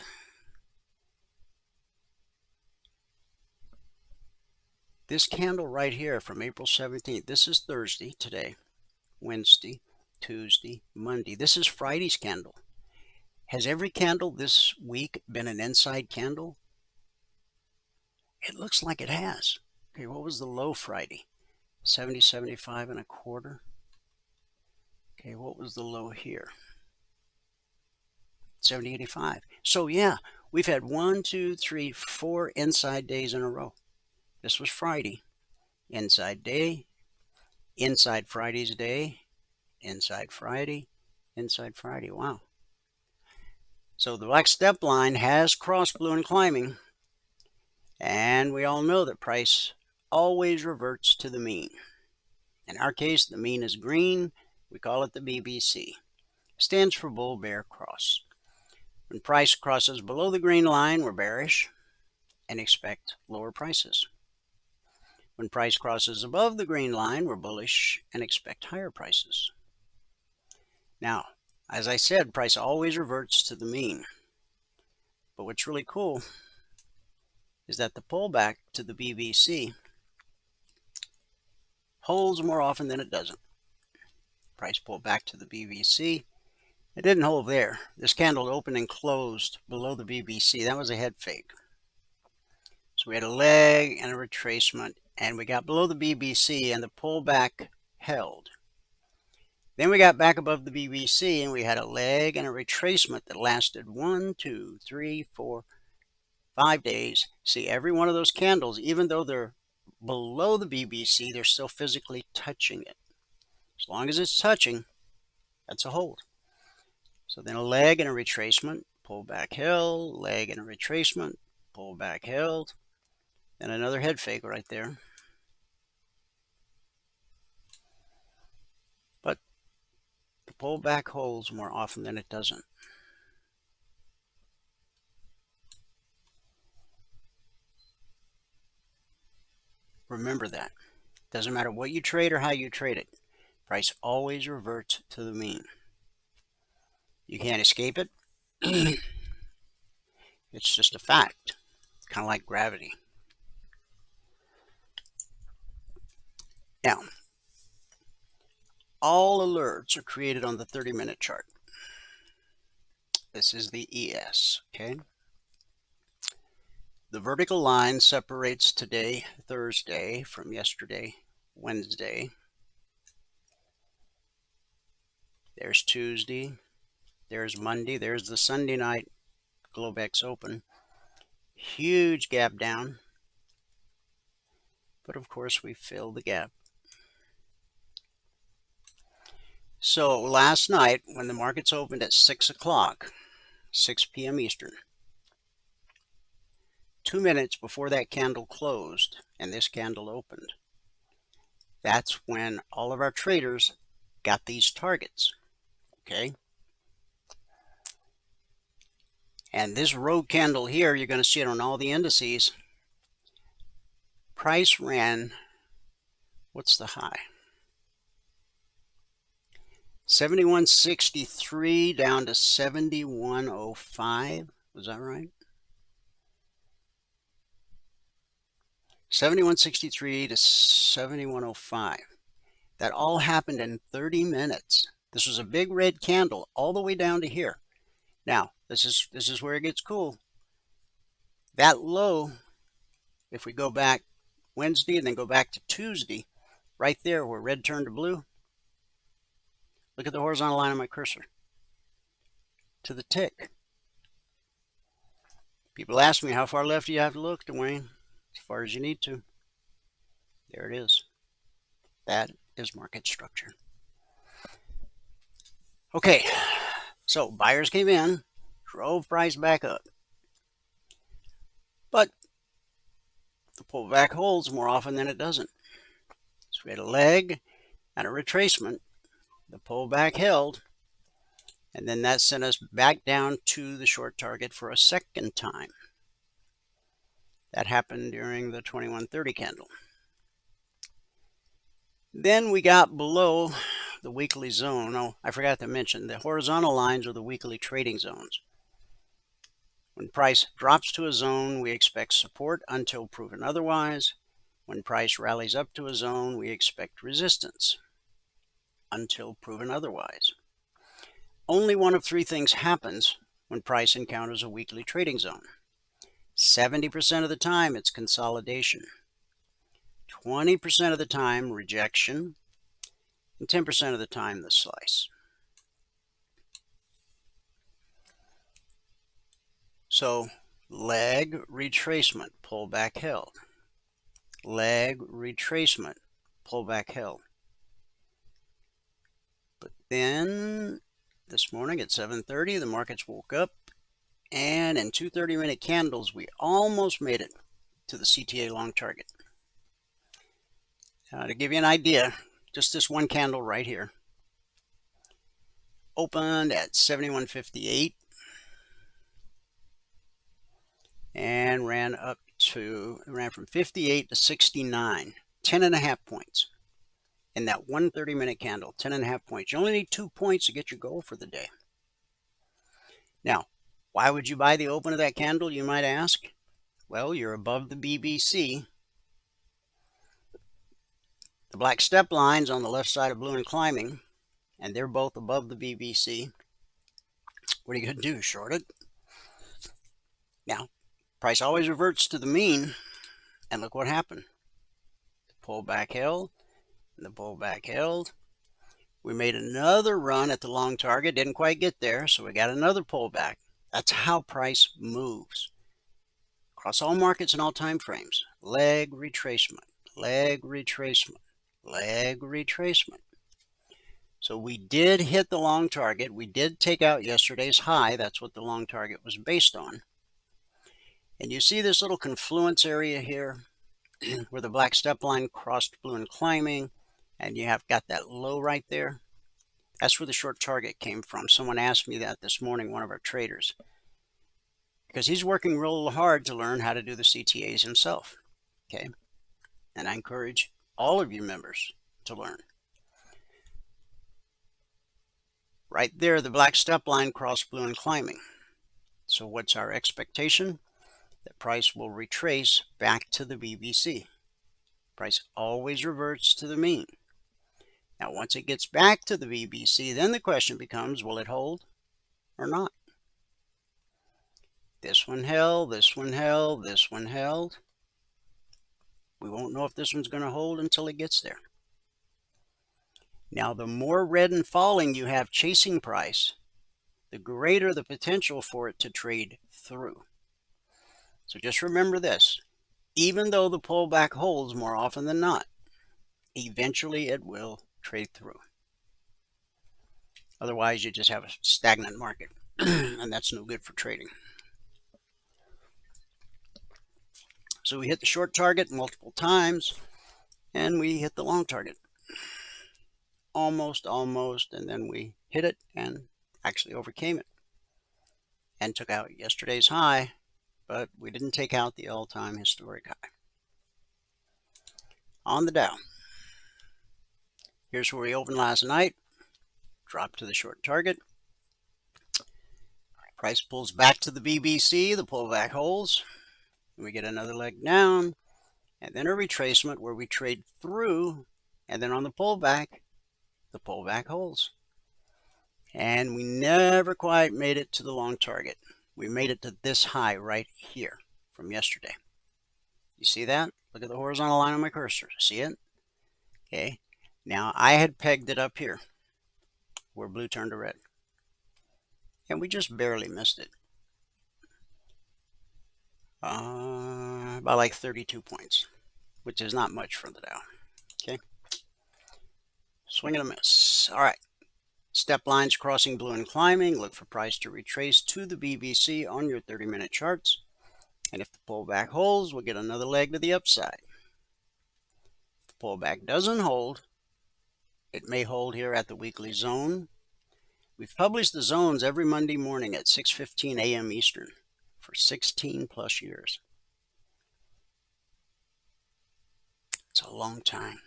this candle right here from April 17th, this is Thursday today, Wednesday, Tuesday, Monday. This is Friday's candle. Has every candle this week been an inside candle? It looks like it has. Okay, what was the low Friday? 70.75 1/4. Okay, what was the low here? 70.85. So yeah, we've had 1, 2, 3, 4 inside days in a row. This was Friday. Inside day, inside Friday's day, inside Friday, inside Friday. Wow. So the black step line has crossed blue and climbing. And we all know that price always reverts to the mean. In our case, the mean is green. We call it the BBC. Stands for bull bear cross. When price crosses below the green line, we're bearish and expect lower prices. When price crosses above the green line, we're bullish and expect higher prices. Now, as I said, price always reverts to the mean. But what's really cool is that the pullback to the BBC holds more often than it doesn't. Price pulled back to the BBC. It didn't hold there. This candle opened and closed below the BBC. That was a head fake. So we had a leg and a retracement, and we got below the BBC, and the pullback held. Then we got back above the BBC, and we had a leg and a retracement that lasted 1, 2, 3, 4, 5 days. See, every one of those candles, even though they're below the BBC, they're still physically touching it. As long as it's touching, that's a hold. So then a leg and a retracement, pull back held, leg and a retracement, pull back held, and another head fake right there. But the pullback holds more often than it doesn't. Remember that. Doesn't matter what you trade or how you trade it. Price always reverts to the mean. You can't escape it. It's just a fact. Kind of like gravity. Now, all alerts are created on the 30-minute chart. This is the ES, okay? The vertical line separates today, Thursday, from yesterday, Wednesday. There's Tuesday. There's Monday. There's the Sunday night Globex Open. Huge gap down. But of course, we filled the gap. So last night, when the markets opened at 6 o'clock, 6 p.m. Eastern, 2 minutes before that candle closed and this candle opened, that's when all of our traders got these targets, okay? And this rogue candle here, you're going to see it on all the indices. Price ran, what's the high? 71.63 down to 71.05. Was that right? 71.63 to 71.05. That all happened in 30 minutes. This was a big red candle all the way down to here. Now, this is where it gets cool. That low, if we go back Wednesday and then go back to Tuesday, right there where red turned to blue, look at the horizontal line of my cursor. To the tick. People ask me, how far left do you have to look, Dwayne? As far as you need to. There it is. That is market structure. Okay, so buyers came in, drove price back up. But the pullback holds more often than it doesn't. So we had a leg and a retracement. The pullback held. And then that sent us back down to the short target for a second time. That happened during the 2130 candle. Then we got below the weekly zone. Oh, I forgot to mention, the horizontal lines are the weekly trading zones. When price drops to a zone, we expect support until proven otherwise. When price rallies up to a zone, we expect resistance until proven otherwise. Only one of three things happens when price encounters a weekly trading zone. 70% of the time, it's consolidation. 20% of the time, rejection. And 10% of the time, the slice. So, leg retracement, pullback held. Leg retracement, pullback held. But then, this morning at 7:30, the markets woke up, and in two 30-minute candles, we almost made it to the CTA long target. To give you an idea, just this one candle right here opened at 71.58 and ran from 58 to 69, 10.5 points. In that one 30-minute candle, 10.5 points. You only need 2 points to get your goal for the day. Now, why would you buy the open of that candle, you might ask? Well, you're above the BBC. The black step line's on the left side of blue and climbing, and they're both above the BBC. What are you going to do, short it? Now, price always reverts to the mean, and look what happened. The pullback held, and the pullback held. We made another run at the long target, didn't quite get there, so we got another pullback. That's how price moves. Across all markets and all time frames. Leg retracement, leg retracement, leg retracement. So we did hit the long target. We did take out yesterday's high. That's what the long target was based on. And you see this little confluence area here where the black step line crossed blue and climbing, and you have got that low right there. That's where the short target came from. Someone asked me that this morning, one of our traders, because he's working real hard to learn how to do the CTAs himself. Okay, and I encourage all of you members to learn. Right there, the black step line crossed blue and climbing. So what's our expectation? That price will retrace back to the BBC. Price always reverts to the mean. Now, once it gets back to the BBC, then the question becomes, will it hold or not? This one held, this one held, this one held. We won't know if this one's going to hold until it gets there. Now, the more red and falling you have chasing price, the greater the potential for it to trade through. So just remember this. Even though the pullback holds more often than not, eventually it will trade through. Otherwise, you just have a stagnant market, and that's no good for trading. So we hit the short target multiple times, and we hit the long target. Almost, and then we hit it and actually overcame it and took out yesterday's high, but we didn't take out the all-time historic high. On the Dow, here's where we opened last night, dropped to the short target. Price pulls back to the BBC, the pullback holds, and we get another leg down, and then a retracement where we trade through, and then on the pullback holds. And we never quite made it to the long target. We made it to this high right here from yesterday. You see that? Look at the horizontal line on my cursor. See it? Okay. Now, I had pegged it up here where blue turned to red. And we just barely missed it. By like 32 points, which is not much for the Dow. Okay. Swing and a miss. All right. Step lines crossing blue and climbing. Look for price to retrace to the BBC on your 30-minute charts. And if the pullback holds, we'll get another leg to the upside. If the pullback doesn't hold, it may hold here at the weekly zone. We've published the zones every Monday morning at 6:15 a.m. Eastern for 16 plus years. It's a long time.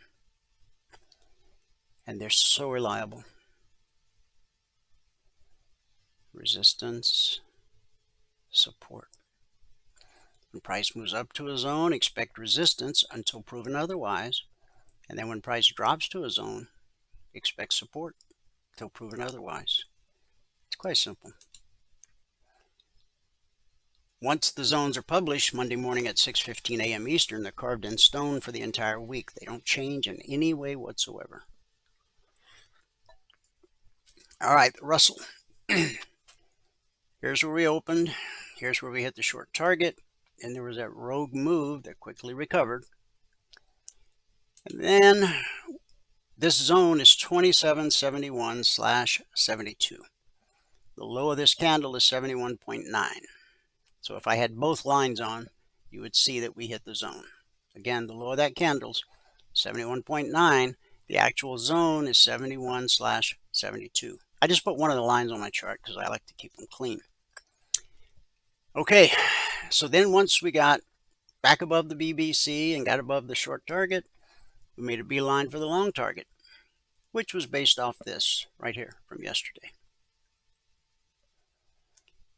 And they're so reliable. Resistance, support. When price moves up to a zone, expect resistance until proven otherwise. And then when price drops to a zone, expect support until proven otherwise. It's quite simple. Once the zones are published Monday morning at 6:15 a.m. Eastern, they're carved in stone for the entire week. They don't change in any way whatsoever. All right, Russell. Here's where we opened. Here's where we hit the short target. And there was that rogue move that quickly recovered. And then this zone is 2771/72. The low of this candle is 71.9. So if I had both lines on, you would see that we hit the zone. Again, the low of that candle's 71.9. The actual zone is 71/72. I just put one of the lines on my chart because I like to keep them clean. Okay, so then once we got back above the BBC and got above the short target, we made a beeline for the long target, which was based off this right here from yesterday.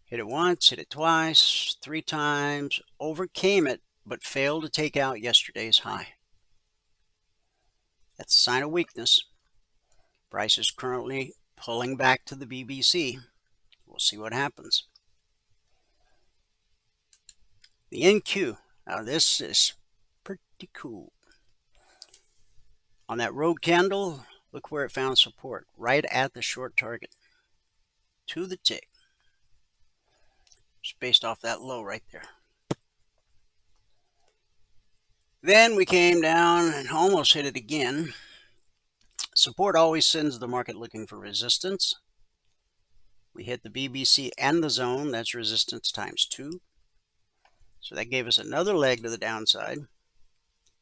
Hit it once, hit it twice, 3 times, overcame it, but failed to take out yesterday's high. That's a sign of weakness. Price is currently pulling back to the BBC. We'll see what happens. The NQ. Now this is pretty cool. On that rogue candle, look where it found support. Right at the short target. To the tick. Just based off that low right there. Then we came down and almost hit it again. Support always sends the market looking for resistance. We hit the BBC and the zone. That's resistance times 2. So that gave us another leg to the downside,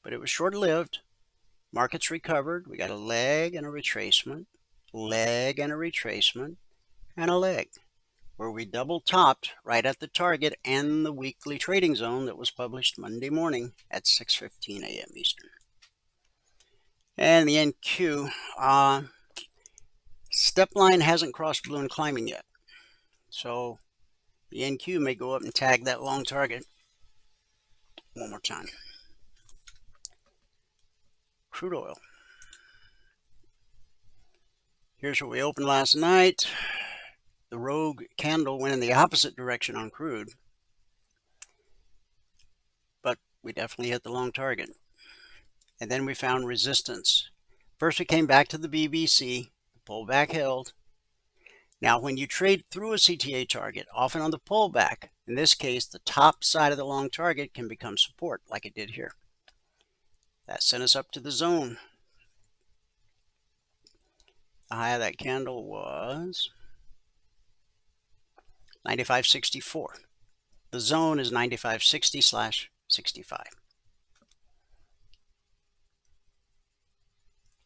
but it was short-lived. Markets recovered. We got a leg and a retracement, leg and a retracement, and a leg, where we double topped right at the target and the weekly trading zone that was published Monday morning at 6:15 a.m. Eastern. And the NQ, step line hasn't crossed blue and climbing yet. So the NQ may go up and tag that long target one more time. Crude oil. Here's where we opened last night. The rogue candle went in the opposite direction on crude, but we definitely hit the long target. And then we found resistance. First we came back to the BBC, pullback held. Now when you trade through a CTA target, often on the pullback, in this case the top side of the long target can become support like it did here. That sent us up to the zone. The high of that candle was 95.64. The zone is 95.60/65.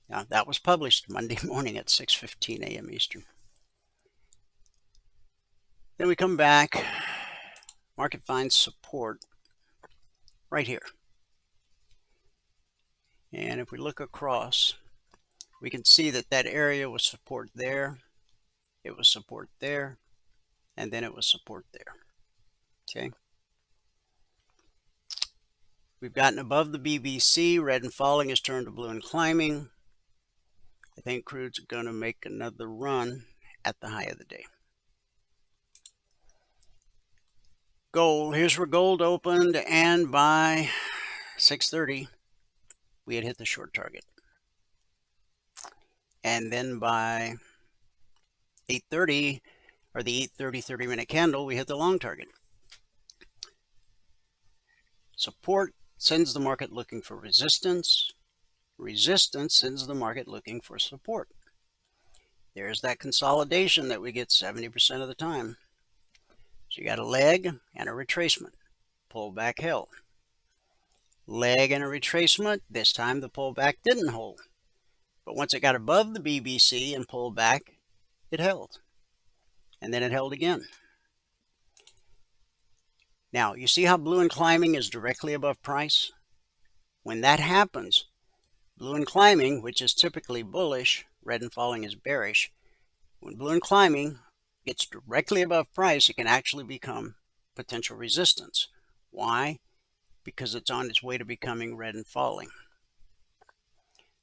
Now that was published Monday morning at 6:15 a.m. Eastern. Then we come back, market finds support right here. And if we look across, we can see that that area was support there, it was support there, and then it was support there. Okay. We've gotten above the BBC, red and falling has turned to blue and climbing. I think crude's going to make another run at the high of the day. Gold, here's where gold opened, and by 6:30 we had hit the short target. And then by 8:30, or the 8:30 30-minute candle, we hit the long target. Support sends the market looking for resistance. Resistance sends the market looking for support. There's that consolidation that we get 70% of the time. So you got a leg and a retracement. Pullback held. Leg and a retracement. This time the pullback didn't hold. But once it got above the BBC and pulled back, it held. and then it held again. Now, you see how blue and climbing is directly above price? When that happens, blue and climbing, which is typically bullish, red and falling is bearish. When blue and climbing gets directly above price, it can actually become potential resistance. Why? Because it's on its way to becoming red and falling.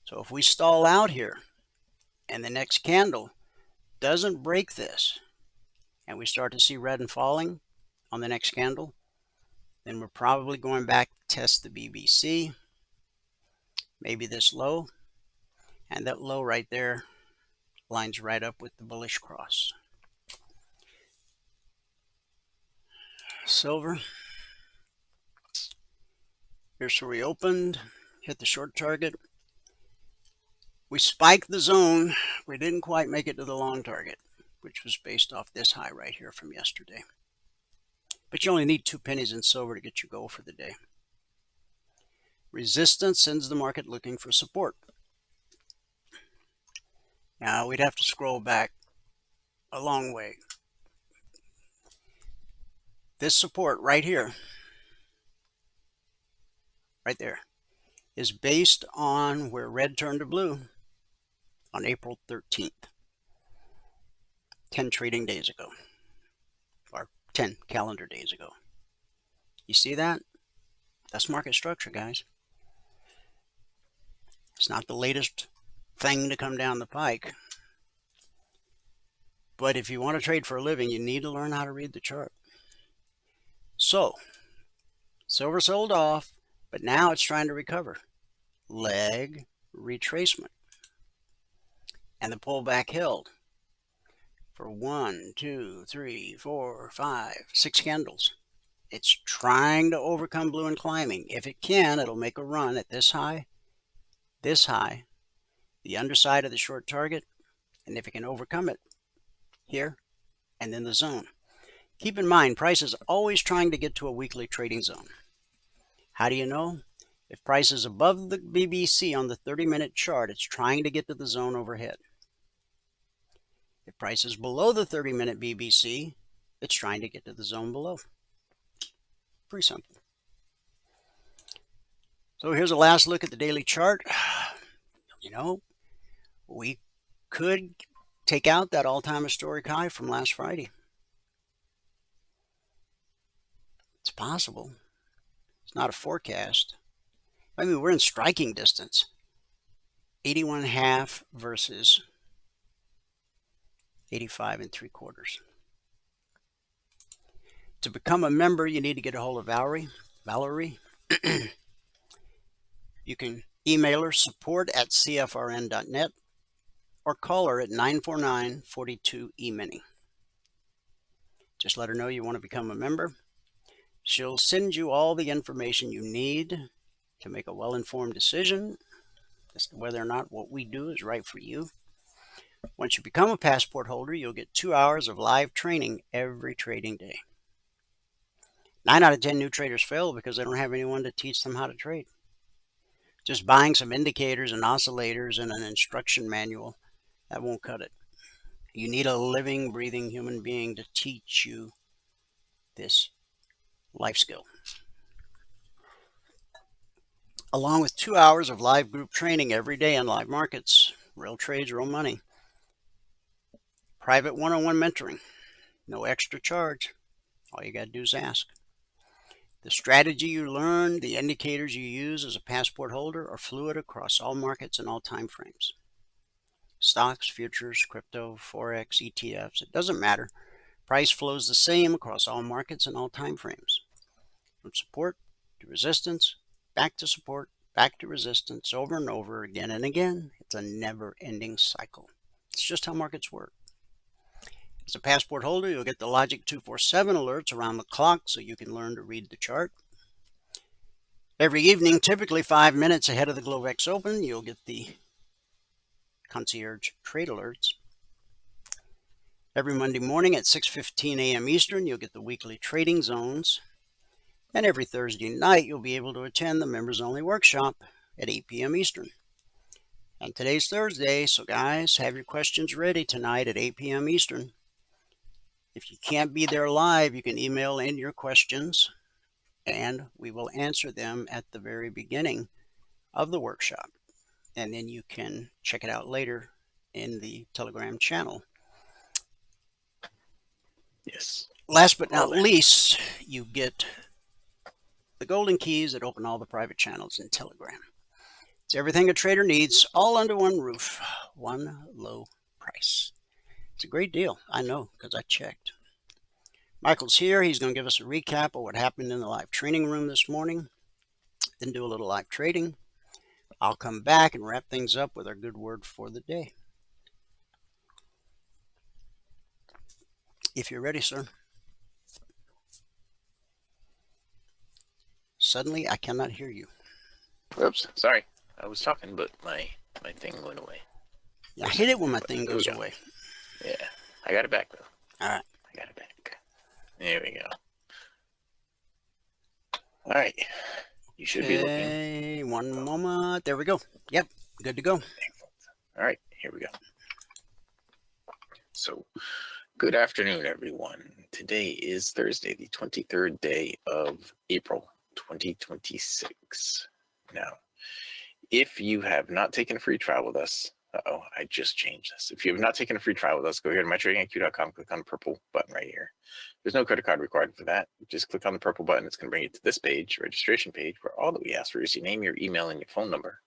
So if we stall out here and the next candle doesn't break this, and we start to see red and falling on the next candle, then we're probably going back to test the BBC, maybe this low, and that low right there lines right up with the bullish cross. Silver, here's where we opened, hit the short target. We spiked the zone. We didn't quite make it to the long target, which was based off this high right here from yesterday. But you only need 2 pennies in silver to get your goal for the day. Resistance sends the market looking for support. Now we'd have to scroll back a long way. This support right here, right there, is based on where red turned to blue on April 13th, 10 trading days ago, or 10 calendar days ago. You see that? That's market structure, guys. It's not the latest thing to come down the pike. But if you want to trade for a living, you need to learn how to read the chart. So, silver sold off, but now it's trying to recover. Leg retracement. And the pullback held for 1, 2, 3, 4, 5, 6 candles. It's trying to overcome blue and climbing. If it can, it'll make a run at this high, the underside of the short target, and if it can overcome it, here, and then the zone. Keep in mind, price is always trying to get to a weekly trading zone. How do you know? If price is above the BBC on the 30-minute chart, it's trying to get to the zone overhead. If price is below the 30-minute BBC, it's trying to get to the zone below. Pretty simple. So here's a last look at the daily chart. You know, we could take out that all-time historic high from last Friday. It's possible. It's not a forecast. I mean, we're in striking distance. 81.5 versus 85 3/4. To become a member, you need to get a hold of Valerie. You can email her support@cfrn.net or call her at 949-42-EMINI. Just let her know you want to become a member. She'll send you all the information you need to make a well-informed decision as to whether or not what we do is right for you. Once you become a passport holder, you'll get 2 hours of live training every trading day. 9 out of 10 new traders fail because they don't have anyone to teach them how to trade. Just buying some indicators and oscillators and an instruction manual, that won't cut it. You need a living, breathing human being to teach you this life skill. Along with 2 hours of live group training every day in live markets, real trades, real money. Private one-on-one mentoring, no extra charge. All you got to do is ask. The strategy you learn, the indicators you use as a passport holder are fluid across all markets and all time frames. Stocks, futures, crypto, Forex, ETFs, it doesn't matter. Price flows the same across all markets and all time frames. From support to resistance, back to support, back to resistance, over and over, again and again. It's a never-ending cycle. It's just how markets work. As a passport holder, you'll get the Logic 247 alerts around the clock so you can learn to read the chart. Every evening, typically 5 minutes ahead of the Globex Open, you'll get the concierge trade alerts. Every Monday morning at 6:15 a.m. Eastern, you'll get the weekly trading zones. And every Thursday night, you'll be able to attend the members-only workshop at 8 p.m. Eastern. And today's Thursday, so guys, have your questions ready tonight at 8 p.m. Eastern. If you can't be there live, you can email in your questions and we will answer them at the very beginning of the workshop. And then you can check it out later in the Telegram channel. Yes. Last but not least, you get the golden keys that open all the private channels in Telegram. It's everything a trader needs, all under one roof, one low price. It's a great deal, I know, because I checked. Michael's here. He's going to give us a recap of what happened in the live training room this morning, then do a little live trading. I'll come back and wrap things up with our good word for the day. If you're ready, sir. Suddenly, I cannot hear you. Oops, sorry. I was talking, but my thing went away. Yeah, I hate it when my thing goes away. Yeah, I got it back, though. All right. I got it back. There we go. All right. You should be looking. One moment. There we go. Yep, good to go. All right, here we go. So, good afternoon, everyone. Today is Thursday, the 23rd day of April, 2026. Now, if you have not taken a free trial with us, I just changed this. If you have not taken a free trial with us, go here to mytradingiq.com, click on the purple button right here. There's no credit card required for that. Just click on the purple button. It's going to bring you to this page, registration page, where all that we ask for is your name, your email, and your phone number.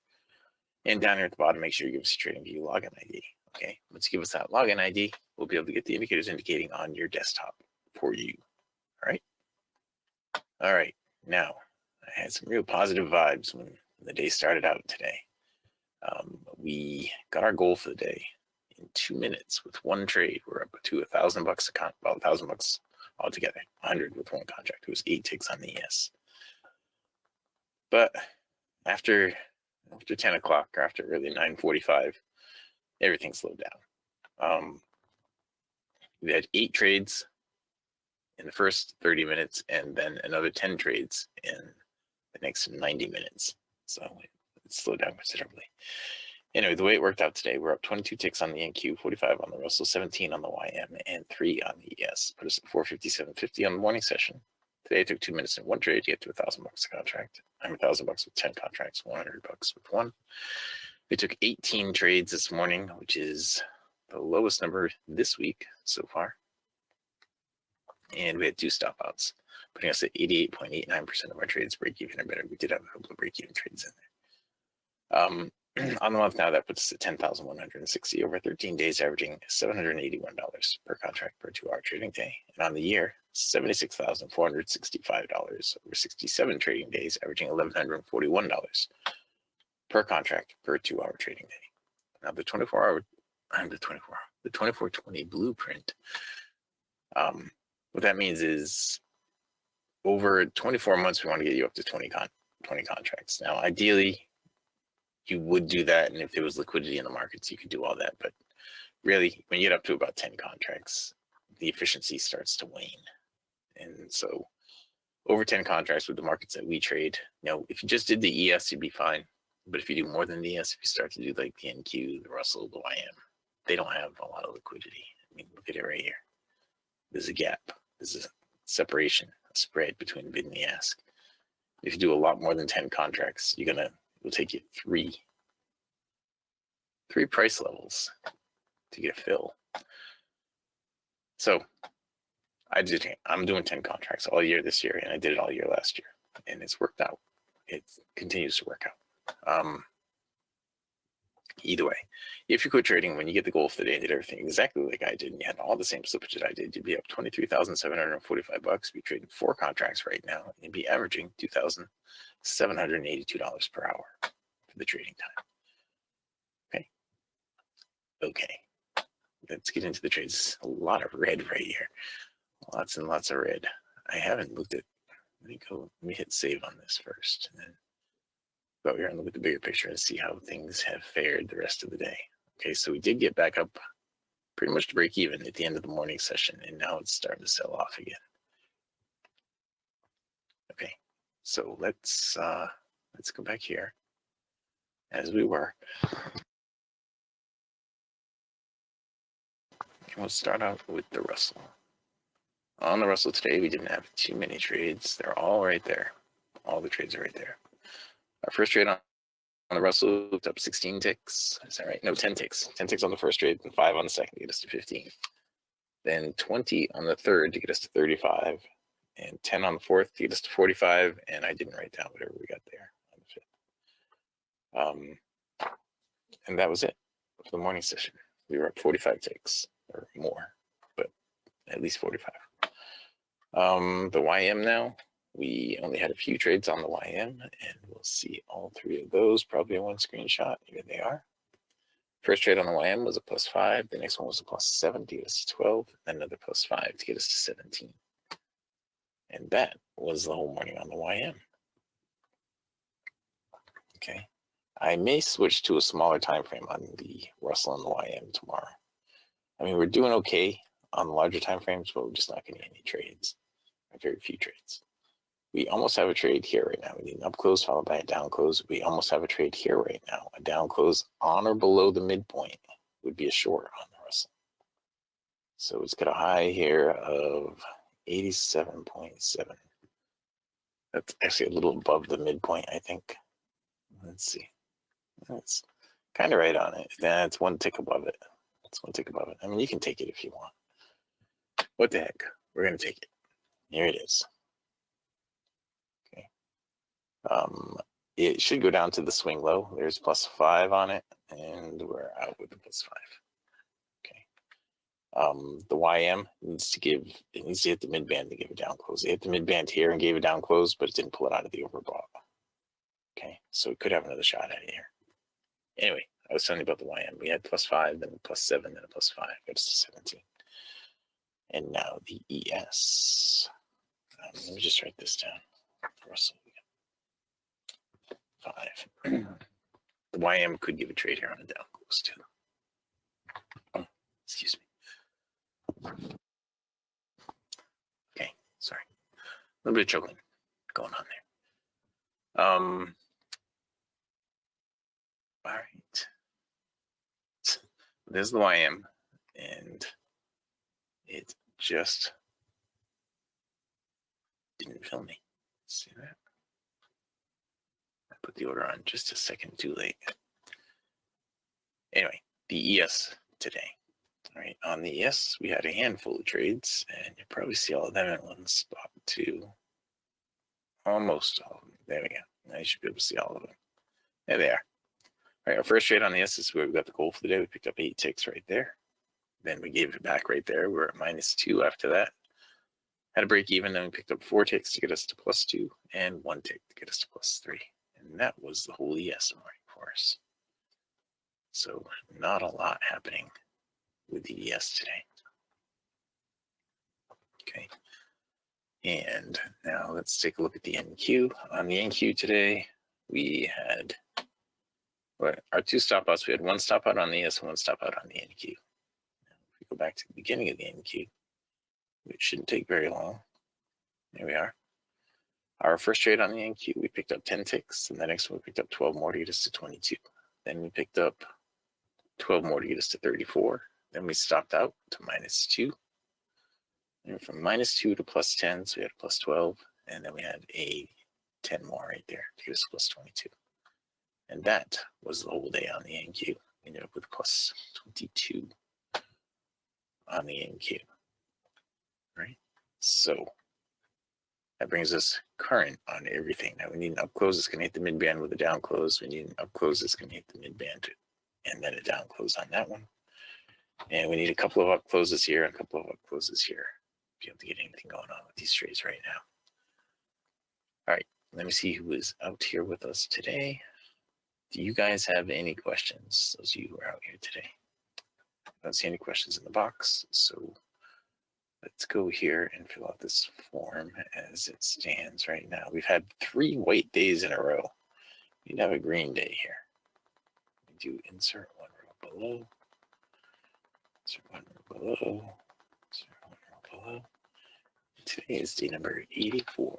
And down here at the bottom, make sure you give us your TradingView login ID. Okay, once you give us that login ID, we'll be able to get the indicators indicating on your desktop for you. All right. All right. Now, I had some real positive vibes when the day started out today. We got our goal for the day in 2 minutes with one trade. We're up to $1,000 account, about $1,000 altogether. 100 with one contract. It was 8 ticks on the ES. But after 10 o'clock or after early 9:45, everything slowed down. We had 8 trades in the first 30 minutes and then another 10 trades in the next 90 minutes. So it slowed down considerably. Anyway, the way it worked out today, we're up 22 ticks on the NQ, 45 on the Russell, 17 on the YM, and 3 on the ES. Put us at 457.50 on the morning session. Today it took 2 minutes and one trade to get to $1,000 a contract. I'm $1,000 with 10 contracts, $100 with one. We took 18 trades this morning, which is the lowest number this week so far. And we had 2 stop outs, putting us at 88.89% of our trades break even or better. We did have a couple of break even trades in there. On the month now, that puts us at 10,160 over 13 days, averaging $781 per contract per 2-hour trading day. And on the year, $76,465 over 67 trading days, averaging $1,141 per contract per 2-hour trading day. Now the 2420 blueprint. What that means is over 24 months, we want to get you up to 20 contracts. Now, ideally, you would do that, and if there was liquidity in the markets, you could do all that. But really, when you get up to about 10 contracts, the efficiency starts to wane. And so over 10 contracts with the markets that we trade, if you just did the ES, you'd be fine. But if you do more than the ES, if you start to do like the NQ, the Russell, the YM, they don't have a lot of liquidity. I mean, look at it right here. There's a gap. There's a separation, a spread between bid and the ask. If you do a lot more than 10 contracts, it'll take you three price levels to get a fill. So I'm doing 10 contracts all year this year, and I did it all year last year, and it's worked out. It continues to work out. Either way, if you quit trading when you get the goal for the day and did everything exactly like I did, and you had all the same slippage that I did, you'd be up $23,745. Be trading 4 contracts right now, and you'd be averaging $2,782 per hour for the trading time. Okay. Let's get into the trades. A lot of red right here. Lots and lots of red. I haven't looked at. Let me hit save on this first, and then go here and look at the bigger picture and see how things have fared the rest of the day. Okay, so we did get back up pretty much to break even at the end of the morning session, and now it's starting to sell off again. Okay, so let's go back here as we were. And we'll start out with the Russell. On the Russell today, we didn't have too many trades. They're all right there. All the trades are right there. Our first trade on the Russell looked up 16 ticks. Is that right? No, 10 ticks. 10 ticks on the first trade and 5 on the second to get us to 15. Then 20 on the third to get us to 35. And 10 on the fourth to get us to 45. And I didn't write down whatever we got there on the fifth. And that was it for the morning session. We were up 45 ticks or more, but at least 45. The YM now, we only had a few trades on the YM, and we'll see all 3 of those probably in one screenshot. Here they are. First trade on the YM was a +5. The next one was a +7 to get us to 12, then another +5 to get us to 17. And that was the whole morning on the YM. Okay. I may switch to a smaller time frame on the Russell and the YM tomorrow. I mean, we're doing okay on the larger time frames, but we're just not getting any trades. Very few trades. We almost have a trade here right now. We need an up close followed by a down close. We almost have a trade here right now. A down close on or below the midpoint would be a short on the Russell. So it's got a high here of 87.7. That's actually a little above the midpoint, I think. Let's see. That's kind of right on it. That's one tick above it. That's one tick above it. I mean, you can take it if you want. What the heck? We're going to take it. Here it is. Okay. It should go down to the swing low. There's +5 on it, and we're out with the +5. Okay. The YM needs to hit the mid band to give a down close. It hit the mid band here and gave a down close, but it didn't pull it out of the overbought. Okay, so it could have another shot at it here. Anyway, I was telling you about the YM. We had +5, then a +7, then a +5, got us to 17. And now the ES. Let me just write this down. Russell, 5. The YM could give a trade here on a down close too. Oh, excuse me. Okay, sorry. A little bit of choking going on there. All right. There's the YM, and it just didn't fill me. See that? I put the order on just a second too late. Anyway, the ES today. All right, on the ES, we had a handful of trades, and you probably see all of them in one spot too. Almost all of them. There we go. Now you should be able to see all of them. There they are. All right, our first trade on the ES is where we got the goal for the day. We picked up 8 ticks right there. Then we gave it back right there. We're at -2 after that. Had a break even, then we picked up 4 ticks to get us to +2 and 1 tick to get us to +3. And that was the whole ES morning for us. So not a lot happening with the ES today. Okay. And now let's take a look at the NQ. On the NQ today, we had our 2 stop outs. We had 1 stop out on the ES and 1 stop out on the NQ. If we go back to the beginning of the NQ, which shouldn't take very long. There we are. Our first trade on the NQ, we picked up 10 ticks, and the next one we picked up 12 more to get us to 22. Then we picked up 12 more to get us to 34. Then we stopped out to -2. And from -2 to +10, so we had +12, and then we had a 10 more right there to get us to +22. And that was the whole day on the NQ. We ended up with +22 on the NQ. Right? So that brings us current on everything. Now we need an up close that's going to hit the mid band with a down close. We need an up close that's going to hit the mid band and then a down close on that one. And we need a couple of up closes here and a couple of up closes here to be able to get anything going on with these trades right now. All right, let me see who is out here with us today. Do you guys have any questions, those of you who are out here today? I don't see any questions in the box, so let's go here and fill out this form as it stands right now. We've had 3 white days in a row. We'd have a green day here. We do insert 1 row below. Insert 1 row below. Insert 1 row below. Today is day number 84.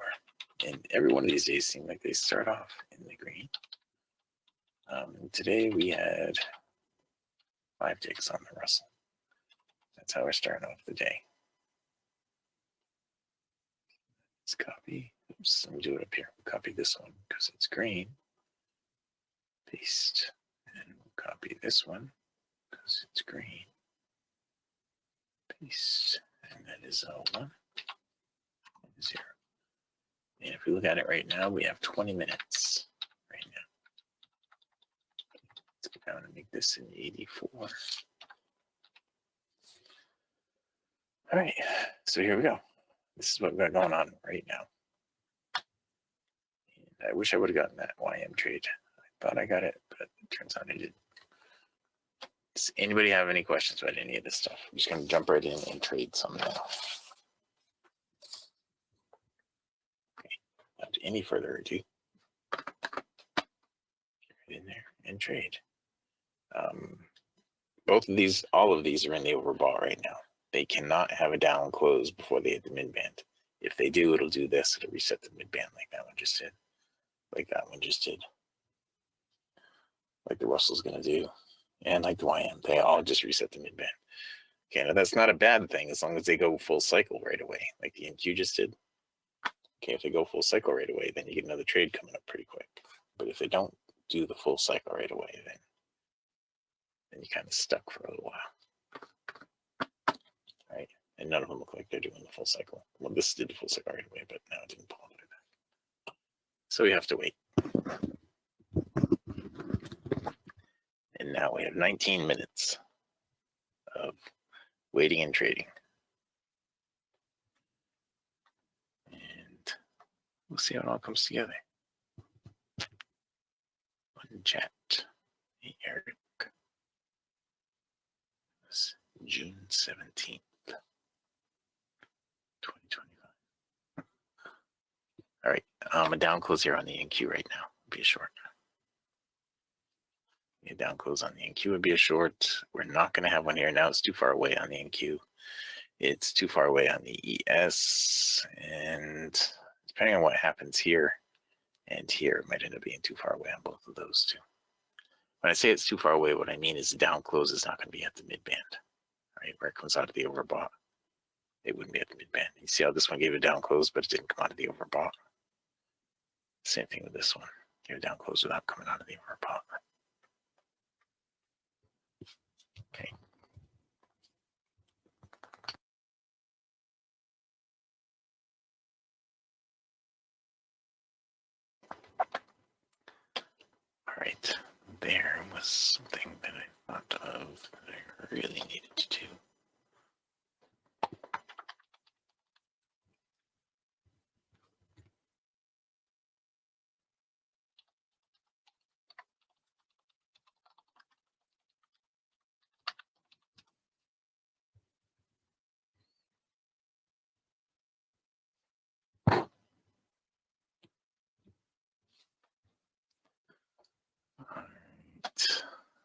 And every one of these days seem like they start off in the green. Today we had 5 ticks on the Russell. That's how we're starting off the day. Let's copy. Oops, let me do it up here. Copy this one because it's green. Paste. And we'll copy this one because it's green. Paste. And that is a 1 and 0. And if we look at it right now, we have 20 minutes right now. Let's go down and make this an 84. All right, so here we go. This is what we got going on right now. And I wish I would have gotten that YM trade. I thought I got it, but it turns out I didn't. Does anybody have any questions about any of this stuff? I'm just going to jump right in and trade some now. Okay, without any further ado, get right in there and trade. Both of these, all of these are in the overbought right now. They cannot have a down close before they hit the mid band. If they do, it'll do this. It'll reset the mid band like that one just did. Like that one just did. Like the Russell's going to do. And like the YM, they all just reset the mid band. Okay, now that's not a bad thing as long as they go full cycle right away, like the NQ just did. Okay, if they go full cycle right away, then you get another trade coming up pretty quick. But if they don't do the full cycle right away, then you're kind of stuck for a little while. All right, and none of them look like they're doing the full cycle. Well, this did the full cycle right away, but now it didn't pull all the way back. So we have to wait. And now we have 19 minutes of waiting and trading. And we'll see how it all comes together. One chat. Hey, Eric. It's June 17th, 2025. All right, a down close here on the NQ right now. It'll be a short. A down close on the NQ would be a short. We're not going to have one here now. It's too far away on the NQ. It's too far away on the ES. And depending on what happens here and here, it might end up being too far away on both of those two. When I say it's too far away, what I mean is the down close is not going to be at the mid band, right? Where it comes out of the overbought, it wouldn't be at the mid band. You see how this one gave a down close, but it didn't come out of the overbought. Same thing with this one. Gave a down close without coming out of the overbought. Okay. All right. There was something that I thought of that I really needed to do.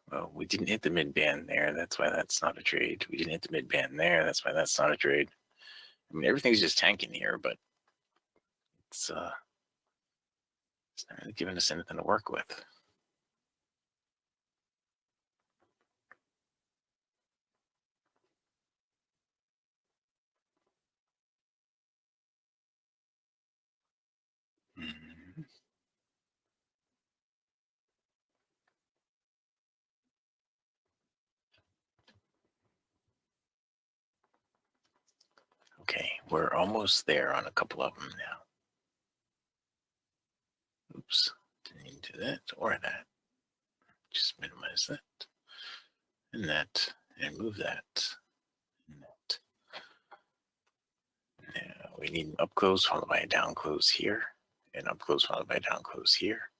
Well, we didn't hit the mid band there. That's why that's not a trade. We didn't hit the mid band there. That's why that's not a trade. I mean, everything's just tanking here, but it's not really giving us anything to work with. Okay, we're almost there on a couple of them now. Oops, didn't need to do that or that. Just minimize that and move that and that. Now we need an up close followed by a down close here, and up close followed by a down close here.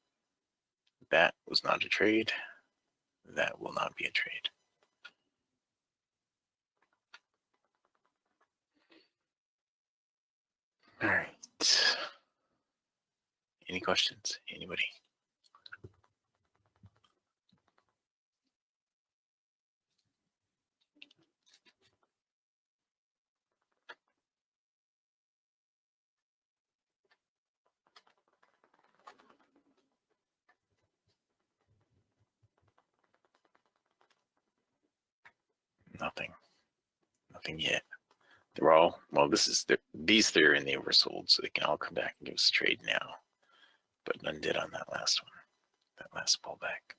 That was not a trade. That will not be a trade. All right. Any questions? Anybody? Nothing. Nothing yet. They're all, well, these three are in the oversold, so they can all come back and give us a trade now. But none did on that last one, that last pullback.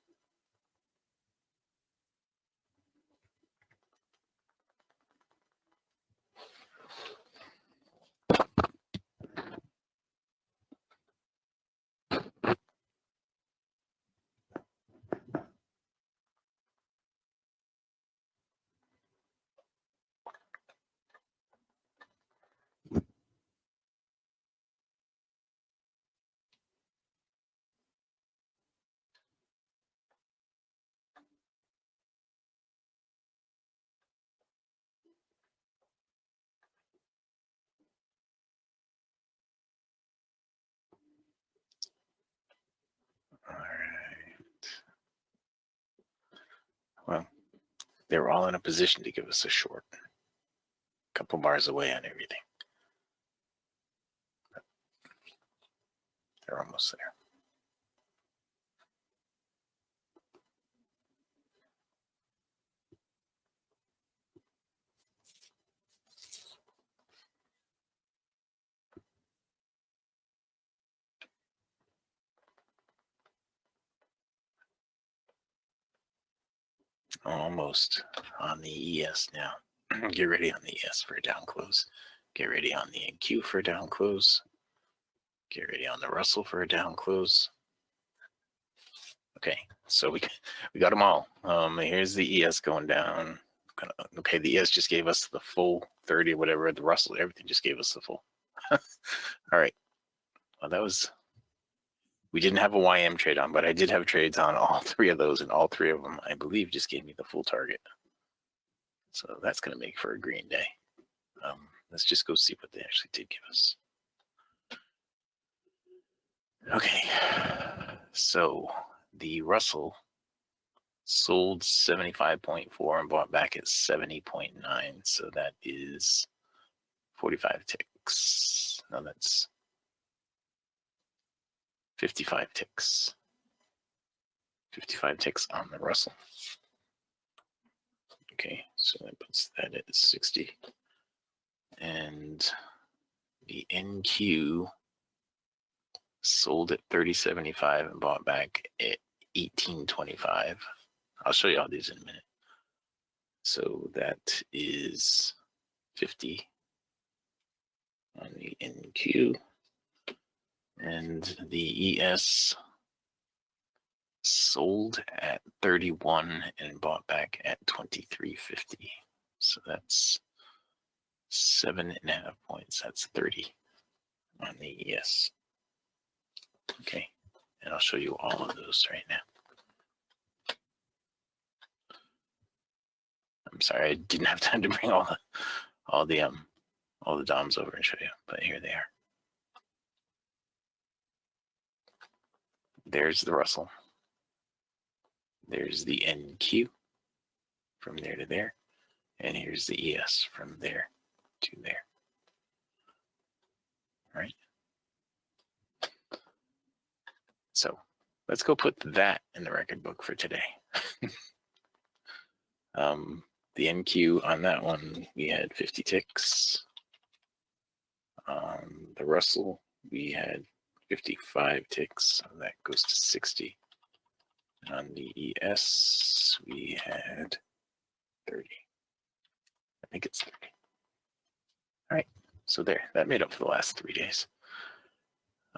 All right. Well, they were all in a position to give us a short. A couple bars away on everything. But they're almost there. Almost on the ES now. Get ready on the ES for a down close. Get ready on the NQ for a down close. Get ready on the Russell for a down close. Okay, so we got them all. Here's the ES going down. Okay, the ES just gave us the full 30 or whatever. The Russell, everything just gave us the full. All right. Well, that was, we didn't have a YM trade on, but I did have trades on all three of those, and all three of them, I believe, just gave me the full target. So that's going to make for a green day. Let's just go see what they actually did give us. Okay, so the Russell sold 75.4 and bought back at 70.9. So that is 45 ticks. No, that's 55 ticks. 55 ticks on the Russell. Okay, so that puts that at 60. And the NQ sold at 30.75 and bought back at 18.25. I'll show you all these in a minute. So that is 50 on the NQ. And the ES sold at 31 and bought back at 23.50. So that's 7.5 points. That's 30 on the ES. Okay, and I'll show you all of those right now. I'm sorry, I didn't have time to bring all the DOMs over and show you, but here they are. There's the Russell. There's the NQ from there to there, and here's the ES from there to there. All right. So let's go put that in the record book for today. The NQ on that one, we had 50 ticks. The Russell, we had 55 ticks, so that goes to 60. On the ES, we had 30. I think it's 30. All right, so there, that made up for the last 3 days.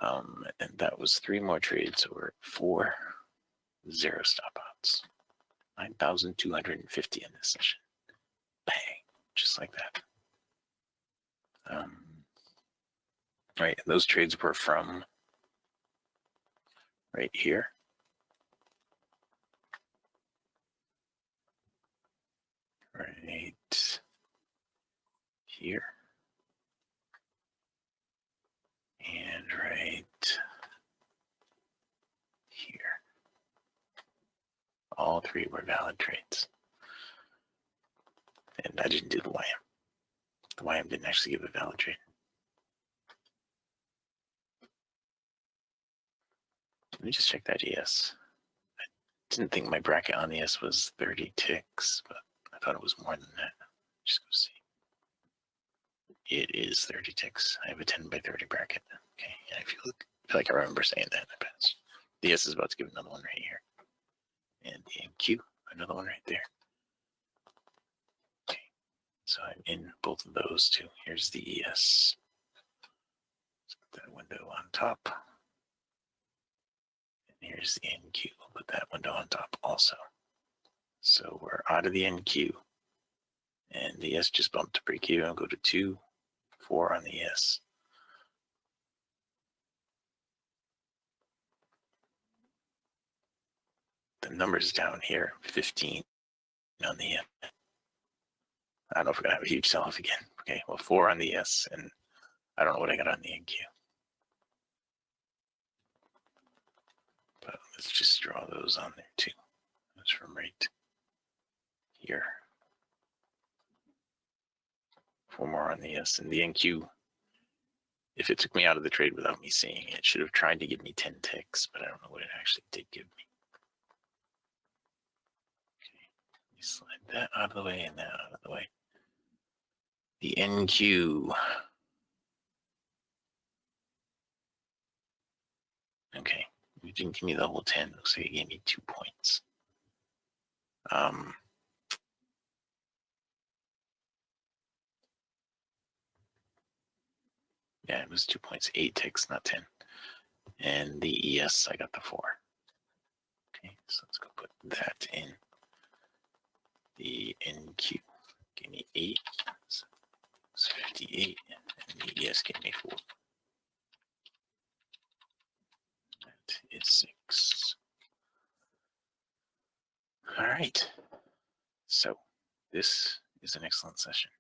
And that was 3 more trades, so we're at 4, 0 stop outs. 9,250 in this session. Bang, just like that. Right, those trades were from right here. Right here. And right here. All 3 were valid trades. And I didn't do the YM. The YM didn't actually give a valid trade. Let me just check that ES. I didn't think my bracket on the ES was 30 ticks, but I thought it was more than that. Just go see. it is 30 ticks. I have a 10 by 30 bracket. Okay, and I feel like I remember saying that in the past. The S is about to give another one right here. And the NQ, another one right there. Okay, so I'm in both of those too. Here's the ES. Let's put that window on top. And here's the NQ. We'll put that window on top also. So we're out of the NQ. And the S just bumped to pre-Q. I'll go to 2, 4 on the S. The numbers down here, 15 on the M. I don't know if we're going to have a huge sell-off again. Okay, well, 4 on the S, and I don't know what I got on the NQ. But let's just draw those on there too. That's from right here. 4 more on the S, and the NQ, if it took me out of the trade without me seeing it, should have tried to give me 10 ticks, but I don't know what it actually did give me. Okay, let me slide that out of the way and that out of the way. The NQ. Okay, it didn't give me the whole 10. Looks like it gave me 2 points. Yeah, it was 2 points, 8 ticks, not 10. And the ES, I got the 4. Okay, so let's go put that in. The NQ gave me 8, so it's 58, and the ES gave me 4. That is 6. All right, so this is an excellent session.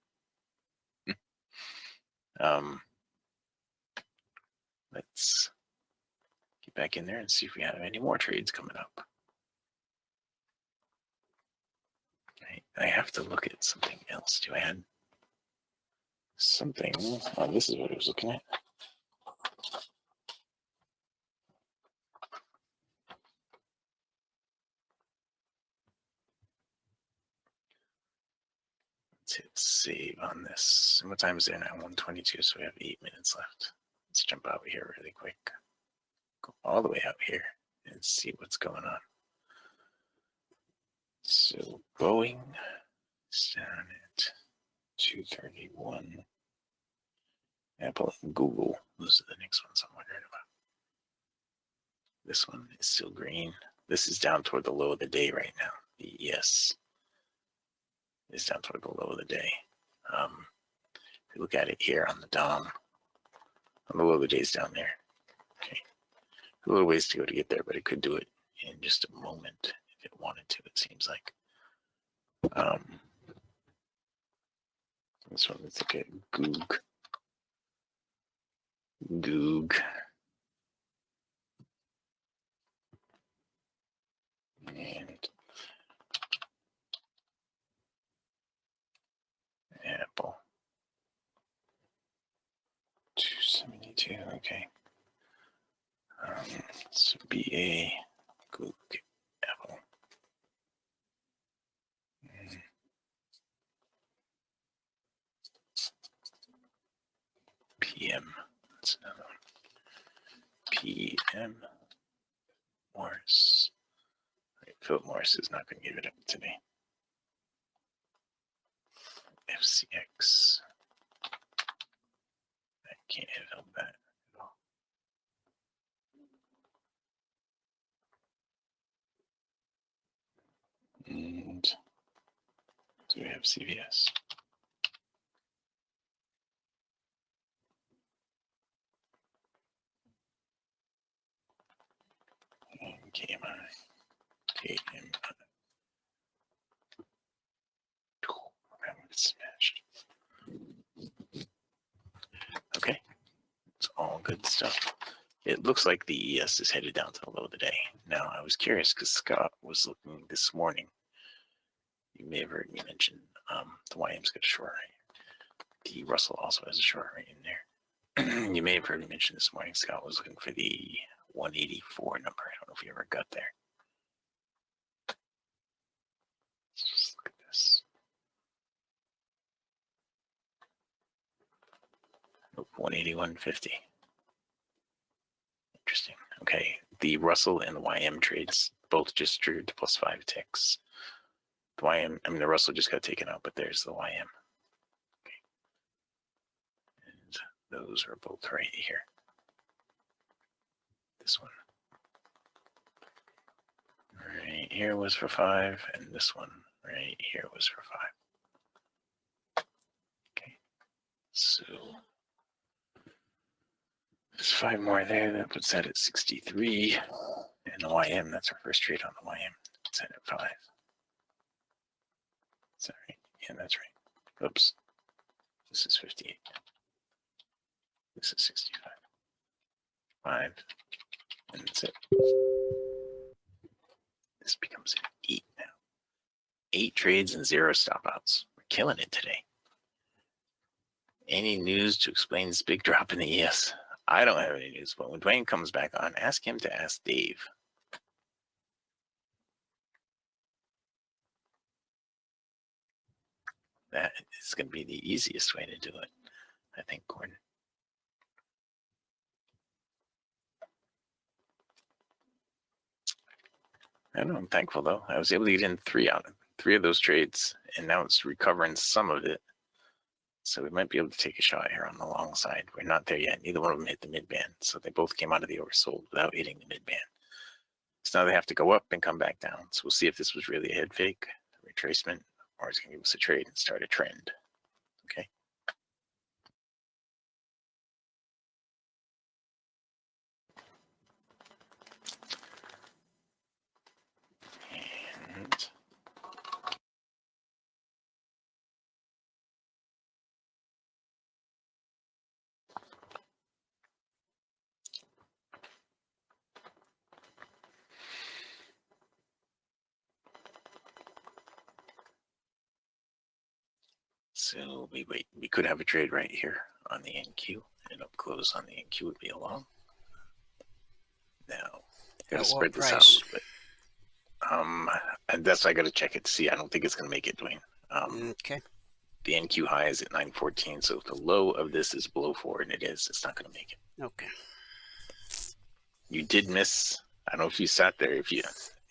Let's get back in there and see if we have any more trades coming up. I have to look at something else. Do I have something? Oh, this is what I was looking at. Let's hit save on this. And what time is it now? 1:22, so we have 8 minutes left. Let's jump out here really quick. Go all the way out here and see what's going on. So Boeing is down at 231. Apple and Google, those are the next ones I'm wondering about. This one is still green. This is down toward the low of the day right now. The ES is down toward the low of the day. If you look at it here on the DOM, on the low of the day is down there. Okay, a little ways to go to get there, but it could do it in just a moment if it wanted to, it seems like. This one, let's look at Goog. And Apple. 272, okay. So BA, Goog, Apple. PM, that's another one. PM, Morris. Right, Philip Morris is not going to give it up today. FCX. I can't help that at all. And so we have CVS. And KMI. That one gets smashed. Okay, it's all good stuff. It looks like the ES is headed down to the low of the day. Now, I was curious because Scott was looking this morning. You may have heard me mention the YM's got a short right. The Russell also has a short right in there. You may have heard me mention this morning. Scott was looking for the 184 number. I don't know if you ever got there. Let's just look at this. 181.50. Interesting. Okay, the Russell and the YM trades both just triggered to plus 5 ticks. The YM, I mean, the Russell just got taken out, but there's the YM. Okay. And those are both right here. This one right here was for 5, and this one right here was for 5. Okay, so there's 5 more there. That puts that at 63. And the YM, that's our first trade on the YM. Puts that at 5. Is that right? Yeah, that's right. Oops. This is 58. This is 65. 5. And that's it. This becomes an 8 now. 8 trades and 0 stop outs. We're killing it today. Any news to explain this big drop in the ES? I don't have any news, but when Dwayne comes back on, ask him to ask Dave. That is going to be the easiest way to do it, I think, Gordon. I don't know, I'm thankful though. I was able to get in 3 of those trades, and now it's recovering some of it. So we might be able to take a shot here on the long side. We're not there yet. Neither one of them hit the mid-band. So they both came out of the oversold without hitting the mid-band. So now they have to go up and come back down. So we'll see if this was really a head fake, a retracement, or it's going to give us a trade and start a trend. Okay. And so we wait. We could have a trade right here on the NQ, and up close on the NQ would be a long. Now, gotta spread this out a little bit. And that's I gotta check it to see. I don't think it's gonna make it, Dwayne. Okay. The NQ high is at 914, so if the low of this is below 4, and it is, it's not gonna make it. Okay. You did miss. I don't know if you sat there. If you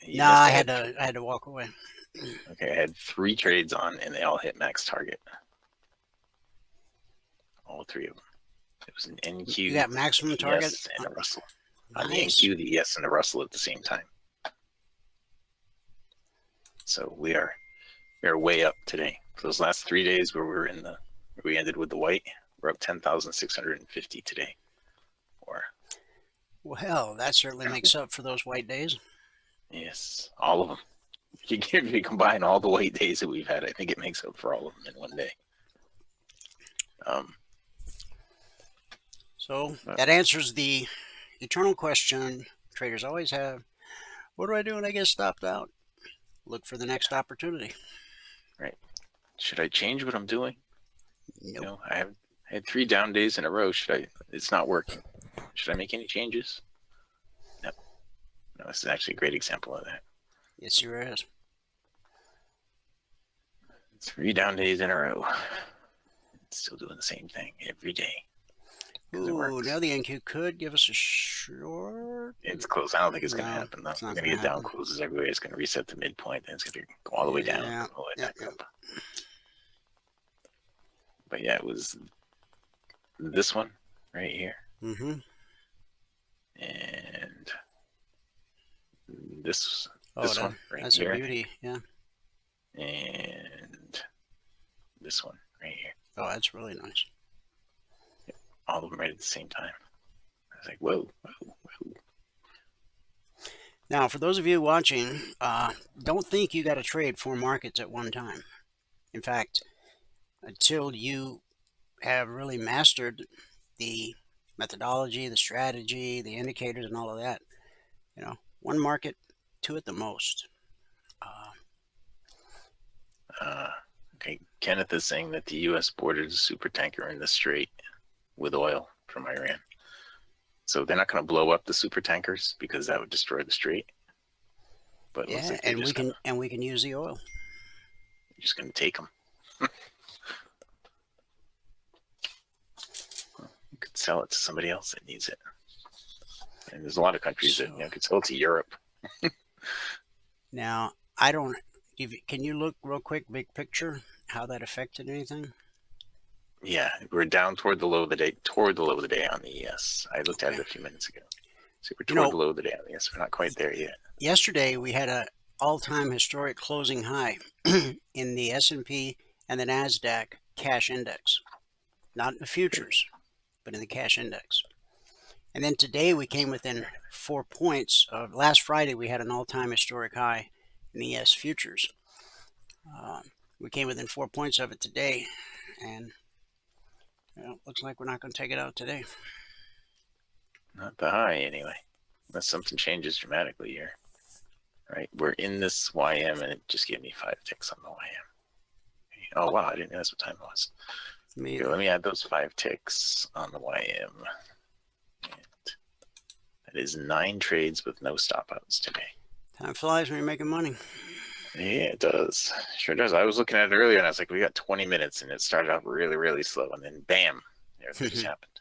no, I had to walk away. Okay, I had 3 trades on, and they all hit max target. All 3 of them. It was an NQ. You got maximum target? Yes, and a Russell. Nice. On the NQ, the yes and the Russell at the same time. So we are way up today. For those last 3 days where we ended with the white, we're up 10,650 today. Well, that certainly makes up for those white days. Yes, all of them. If you combine all the white days that we've had, I think it makes up for all of them in one day. So that answers the eternal question traders always have. What do I do when I get stopped out? Look for the next opportunity. Right. Should I change what I'm doing? Nope. You know, I had 3 down days in a row. It's not working. Should I make any changes? No. No, this is actually a great example of that. Yes, sure is. 3 down days in a row. It's still doing the same thing every day. Ooh, now the NQ could give us a short. It's close. I don't think it's going to happen, though. It's We're not going to gonna get down happen. closes everywhere. It's going to reset the midpoint, then it's going to go all the way down, all the way back up. But yeah, it was this one right here. Mm-hmm. And this Oh, one right that's here. a beauty, yeah. And this one right here. Oh, that's really nice. All of them right at the same time. I was like, whoa, whoa, whoa. Now, for those of you watching, don't think you got to trade 4 markets at one time. In fact, until you have really mastered the methodology, the strategy, the indicators, and all of that, 1 market, 2 at the most. Okay, Kenneth is saying that the U.S. boarded a super tanker in the Strait with oil from Iran. So they're not going to blow up the super tankers because that would destroy the Strait. But Yeah, like and we can use the oil. You're just going to take them. You could sell it to somebody else that needs it. And there's a lot of countries that could sell it to Europe. Now, can you look real quick, big picture, how that affected anything? Yeah, we're down toward the low of the day on the ES. I looked at it a few minutes ago. So we're toward the low of the day on the ES. We're not quite there yet. Yesterday, we had an all-time historic closing high in the S&P and the NASDAQ cash index. Not in the futures, but in the cash index. And then today we came within 4 points of last Friday. We had an all-time historic high in the ES futures. We came within 4 points of it today, and looks like we're not going to take it out today. Not the high, anyway. Unless something changes dramatically here. Right, we're in this YM, and it just gave me 5 ticks on the YM. Oh wow, I didn't realize what time it was. Okay, let me add those 5 ticks on the YM. That is 9 trades with no stop outs today. Time flies when you're making money. Yeah, it does. Sure does. I was looking at it earlier and I was like, we got 20 minutes, and it started out really, really slow, and then bam, everything just happened.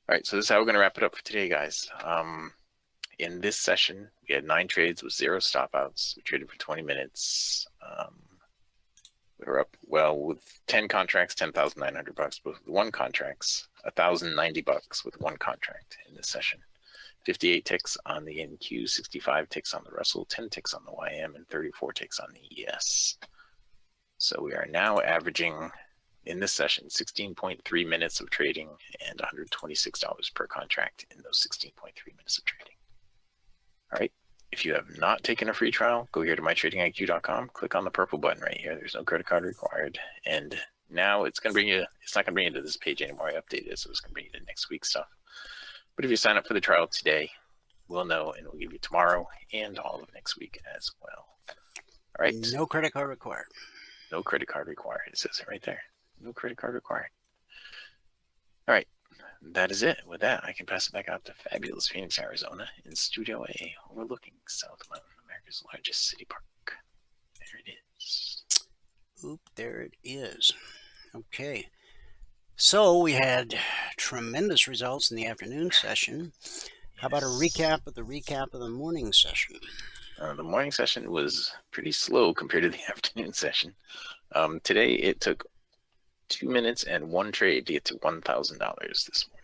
All right, so this is how we're going to wrap it up for today, guys. In this session, we had 9 trades with 0 stop outs. We traded for 20 minutes. We were up, well, with 10 contracts, $10,900, but with 1 contracts, $1,090 with 1 contract in this session. 58 ticks on the NQ, 65 ticks on the Russell, 10 ticks on the YM, and 34 ticks on the ES. So we are now averaging, in this session, 16.3 minutes of trading and $126 per contract in those 16.3 minutes of trading. All right. If you have not taken a free trial, go here to mytradingiq.com, click on the purple button right here. There's no credit card required. And now it's going to bring you, it's not going to bring you to this page anymore. I updated it, so it's going to bring you to next week's stuff. But if you sign up for the trial today, we'll know, and we'll give you tomorrow and all of next week as well. All right. No credit card required. No credit card required. It says it right there. No credit card required. All right. That is it. With that, I can pass it back out to fabulous Phoenix, Arizona in Studio A, overlooking South Mountain, America's largest city park. There it is. Oop, there it is. Okay. So we had tremendous results in the afternoon session. How about a recap of the morning session? The morning session was pretty slow compared to the afternoon session. Today, it took 2 minutes and 1 trade to get to $1,000 this morning.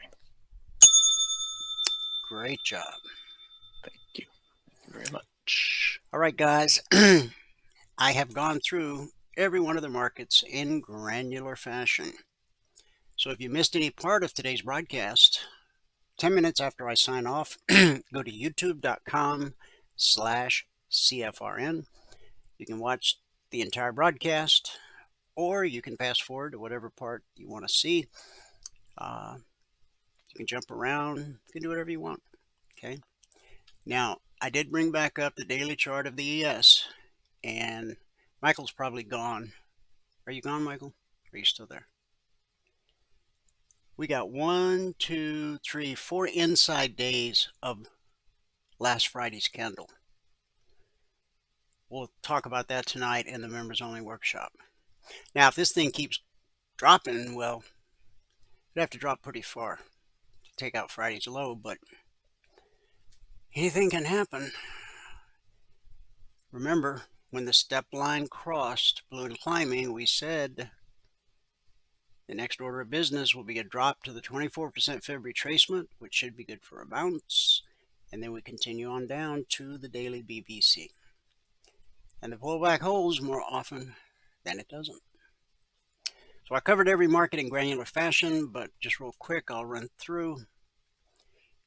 Great job. Thank you. Thank you very much. All right, guys. I have gone through every one of the markets in granular fashion. So if you missed any part of today's broadcast, 10 minutes after I sign off, go to youtube.com/CFRN. You can watch the entire broadcast, or you can fast forward to whatever part you want to see. You can jump around. You can do whatever you want. Okay. Now, I did bring back up the daily chart of the ES, and Michael's probably gone. Are you gone, Michael? Or are you still there? We got 1, 2, 3, 4 inside days of last Friday's candle. We'll talk about that tonight in the members only workshop. Now, if this thing keeps dropping, well, it'd have to drop pretty far to take out Friday's low, but anything can happen. Remember, when the step line crossed balloon climbing, we said the next order of business will be a drop to the 24% fib retracement, which should be good for a bounce, and then we continue on down to the daily BBC. And the pullback holds more often than it doesn't. So I covered every market in granular fashion, but just real quick, I'll run through.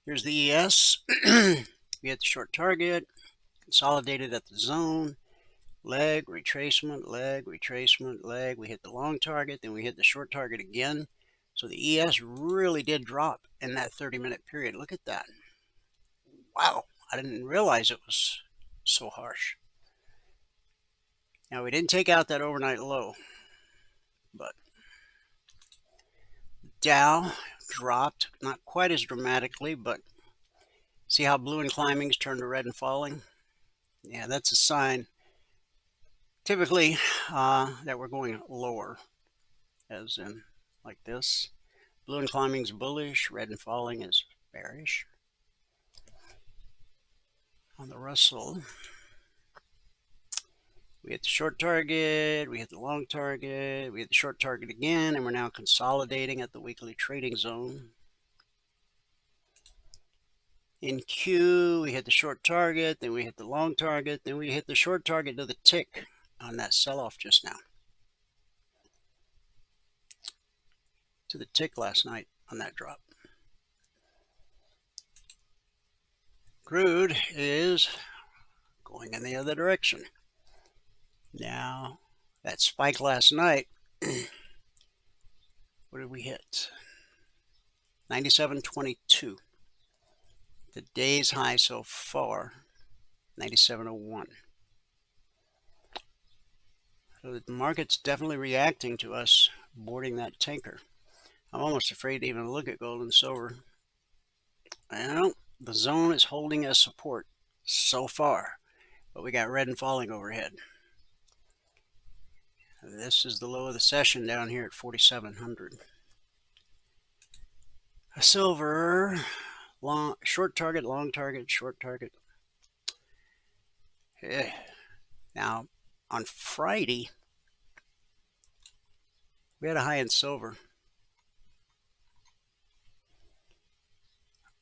Here's the ES. We had the short target, consolidated at the zone, leg, retracement, leg, retracement, leg. We hit the long target, then we hit the short target again. So the ES really did drop in that 30-minute period. Look at that. Wow, I didn't realize it was so harsh. Now, we didn't take out that overnight low, but Dow dropped, not quite as dramatically, but see how blue and climbing's turned to red and falling? Yeah, that's a sign typically that we're going lower, as in like this. Blue and climbing is bullish. Red and falling is bearish. On the Russell, we hit the short target, we hit the long target, we hit the short target again, and we're now consolidating at the weekly trading zone. In Q, we hit the short target, then we hit the long target, then we hit the short target to the tick on that sell-off just now. To the tick last night on that drop. Crude is going in the other direction. Now, that spike last night, what did we hit? 97.22. The day's high so far, 97.01. So the market's definitely reacting to us boarding that tanker. I'm almost afraid to even look at gold and silver. Well, the zone is holding as support so far, but we got red and falling overhead. This is the low of the session down here at 4,700. Silver, short target, long target, short target. Yeah. Now, on Friday, we had a high in silver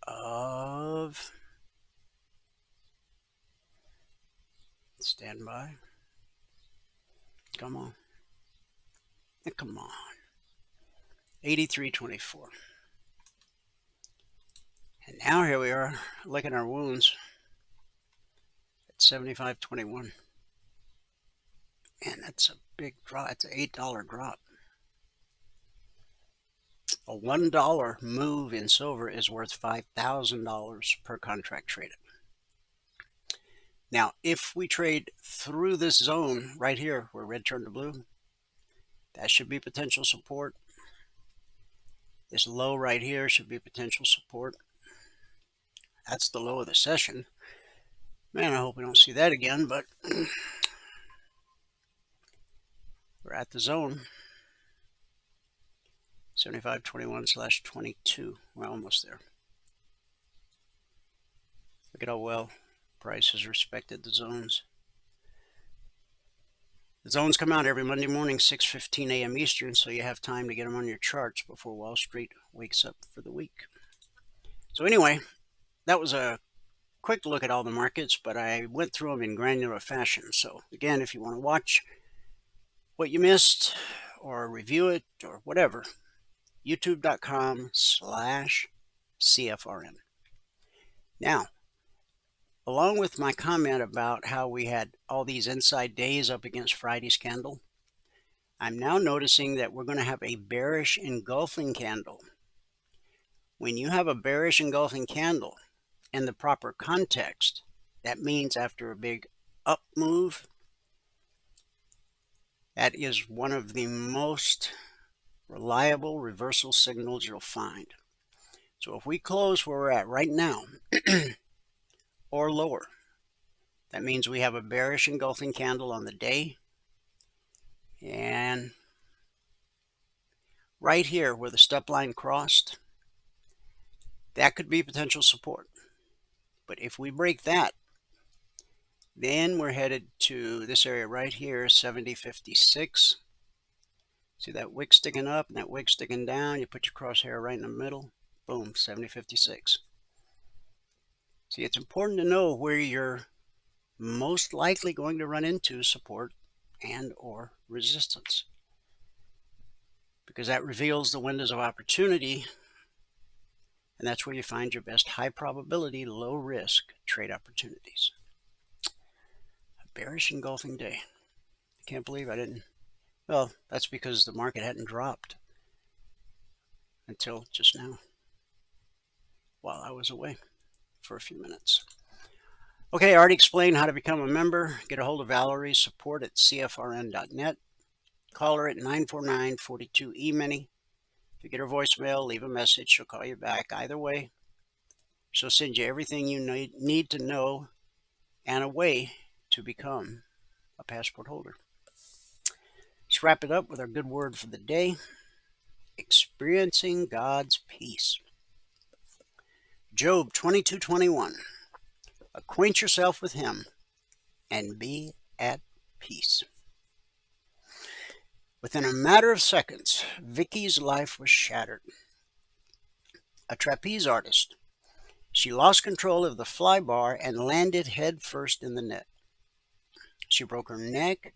of, stand by, come on, come on, 83.24. And now here we are, licking our wounds at 75.21. And that's a big drop. It's an $8 drop. A $1 move in silver is worth $5,000 per contract traded. Now, if we trade through this zone right here where red turned to blue, that should be potential support. This low right here should be potential support. That's the low of the session. Man, I hope we don't see that again, but we're at the zone. 75.21/22. We're almost there. Look at how well price has respected the zones. The zones come out every Monday morning, 6:15 a.m. Eastern, so you have time to get them on your charts before Wall Street wakes up for the week. So anyway, that was a quick look at all the markets, but I went through them in granular fashion. So again, if you want to watch what you missed or review it or whatever, youtube.com/CFRN. Now, along with my comment about how we had all these inside days up against Friday's candle, I'm now noticing that we're going to have a bearish engulfing candle. When you have a bearish engulfing candle in the proper context, that means after a big up move, that is one of the most reliable reversal signals you'll find. So if we close where we're at right now or lower, that means we have a bearish engulfing candle on the day, and right here where the step line crossed, that could be potential support. But if we break that, then we're headed to this area right here, 70.56. See that wick sticking up and that wick sticking down? You put your crosshair right in the middle. Boom, 70.56. See, it's important to know where you're most likely going to run into support and or resistance, because that reveals the windows of opportunity, and that's where you find your best high probability, low risk trade opportunities. A bearish engulfing day. I can't believe I didn't. Well, that's because the market hadn't dropped until just now while I was away for a few minutes. Okay, I already explained how to become a member. Get a hold of Valerie's support at cfrn.net. Call her at 949-42-EMINI. If you get her voicemail, leave a message. She'll call you back. Either way, she'll send you everything you need to know and a way to become a passport holder. Let's wrap it up with our good word for the day. Experience experiencing God's peace. Job 22:21. Acquaint yourself with him and be at peace. Within a matter of seconds, Vicky's life was shattered. A trapeze artist, she lost control of the fly bar and landed head first in the net. She broke her neck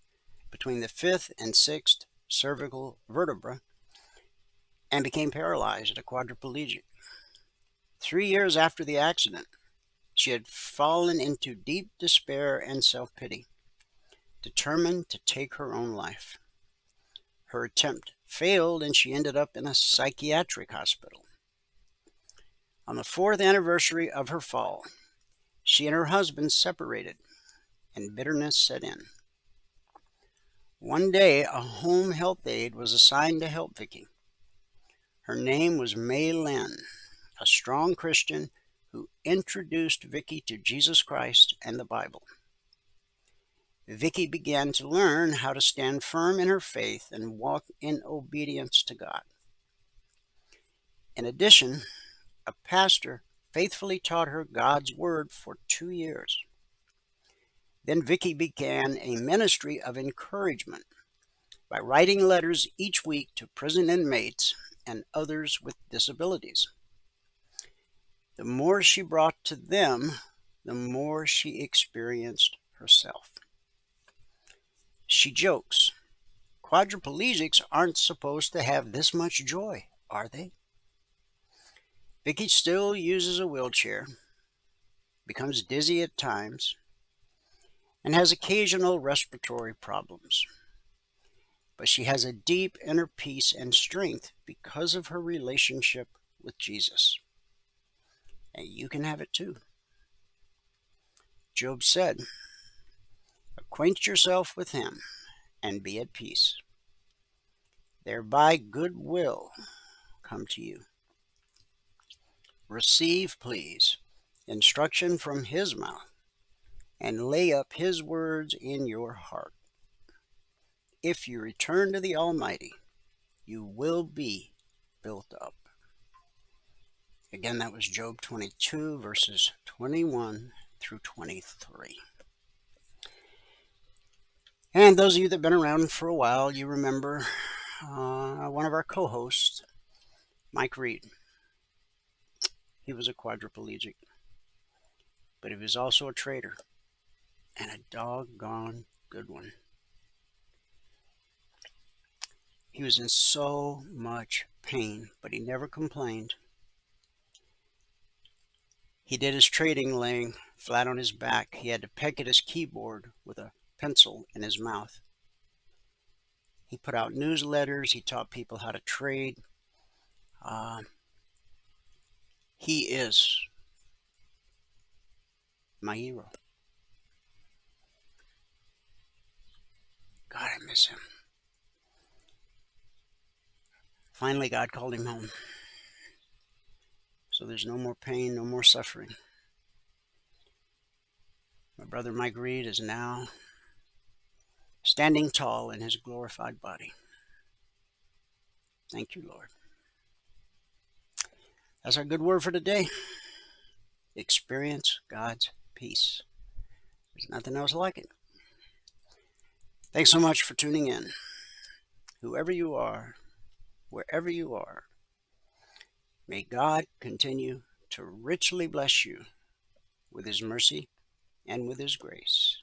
between the 5th and 6th cervical vertebra and became paralyzed, a quadriplegic. 3 years after the accident, she had fallen into deep despair and self-pity, determined to take her own life. Her attempt failed and she ended up in a psychiatric hospital. On the 4th anniversary of her fall, she and her husband separated and bitterness set in. One day, a home health aide was assigned to help Vicky. Her name was May Lynn, a strong Christian who introduced Vicky to Jesus Christ and the Bible. Vicky began to learn how to stand firm in her faith and walk in obedience to God. In addition, a pastor faithfully taught her God's Word for 2 years. Then Vicky began a ministry of encouragement by writing letters each week to prison inmates and others with disabilities. The more she brought to them, the more she experienced herself. She jokes, quadriplegics aren't supposed to have this much joy, are they? Vicky still uses a wheelchair, becomes dizzy at times, and has occasional respiratory problems. But she has a deep inner peace and strength because of her relationship with Jesus. And you can have it too. Job said, acquaint yourself with him and be at peace. Thereby good will come to you. Receive, please, instruction from his mouth and lay up his words in your heart. If you return to the Almighty, you will be built up. Again, that was Job 22, verses 21 through 23. And those of you that have been around for a while, you remember one of our co-hosts, Mike Reed. He was a quadriplegic, but he was also a trader, and a doggone good one. He was in so much pain, but he never complained. He did his trading laying flat on his back. He had to peck at his keyboard with a pencil in his mouth. He put out newsletters. He taught people how to trade. He is my hero. God, I miss him. Finally, God called him home. So there's no more pain, no more suffering. My brother Mike Reed is now standing tall in his glorified body. Thank you, Lord. That's our good word for today. Experience God's peace. There's nothing else like it. Thanks so much for tuning in. Whoever you are, wherever you are, may God continue to richly bless you with his mercy and with his grace.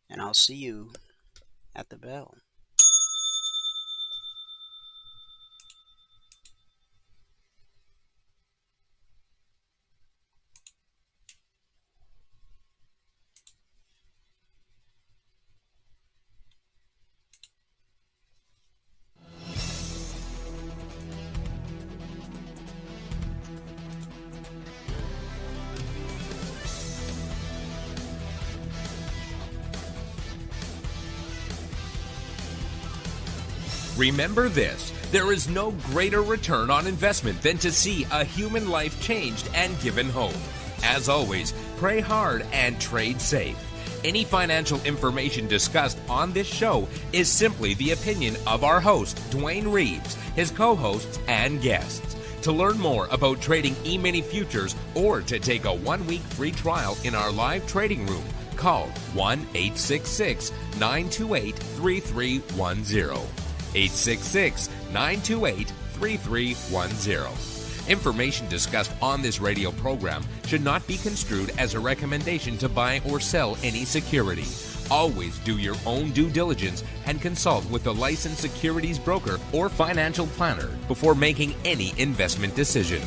And I'll see you at the bell. Remember this, there is no greater return on investment than to see a human life changed and given hope. As always, pray hard and trade safe. Any financial information discussed on this show is simply the opinion of our host, Dwayne Reeves, his co-hosts, and guests. To learn more about trading E-mini futures or to take a 1-week free trial in our live trading room, call 1-866-928-3310. 866-928-3310. Information discussed on this radio program should not be construed as a recommendation to buy or sell any security. Always do your own due diligence and consult with a licensed securities broker or financial planner before making any investment decision.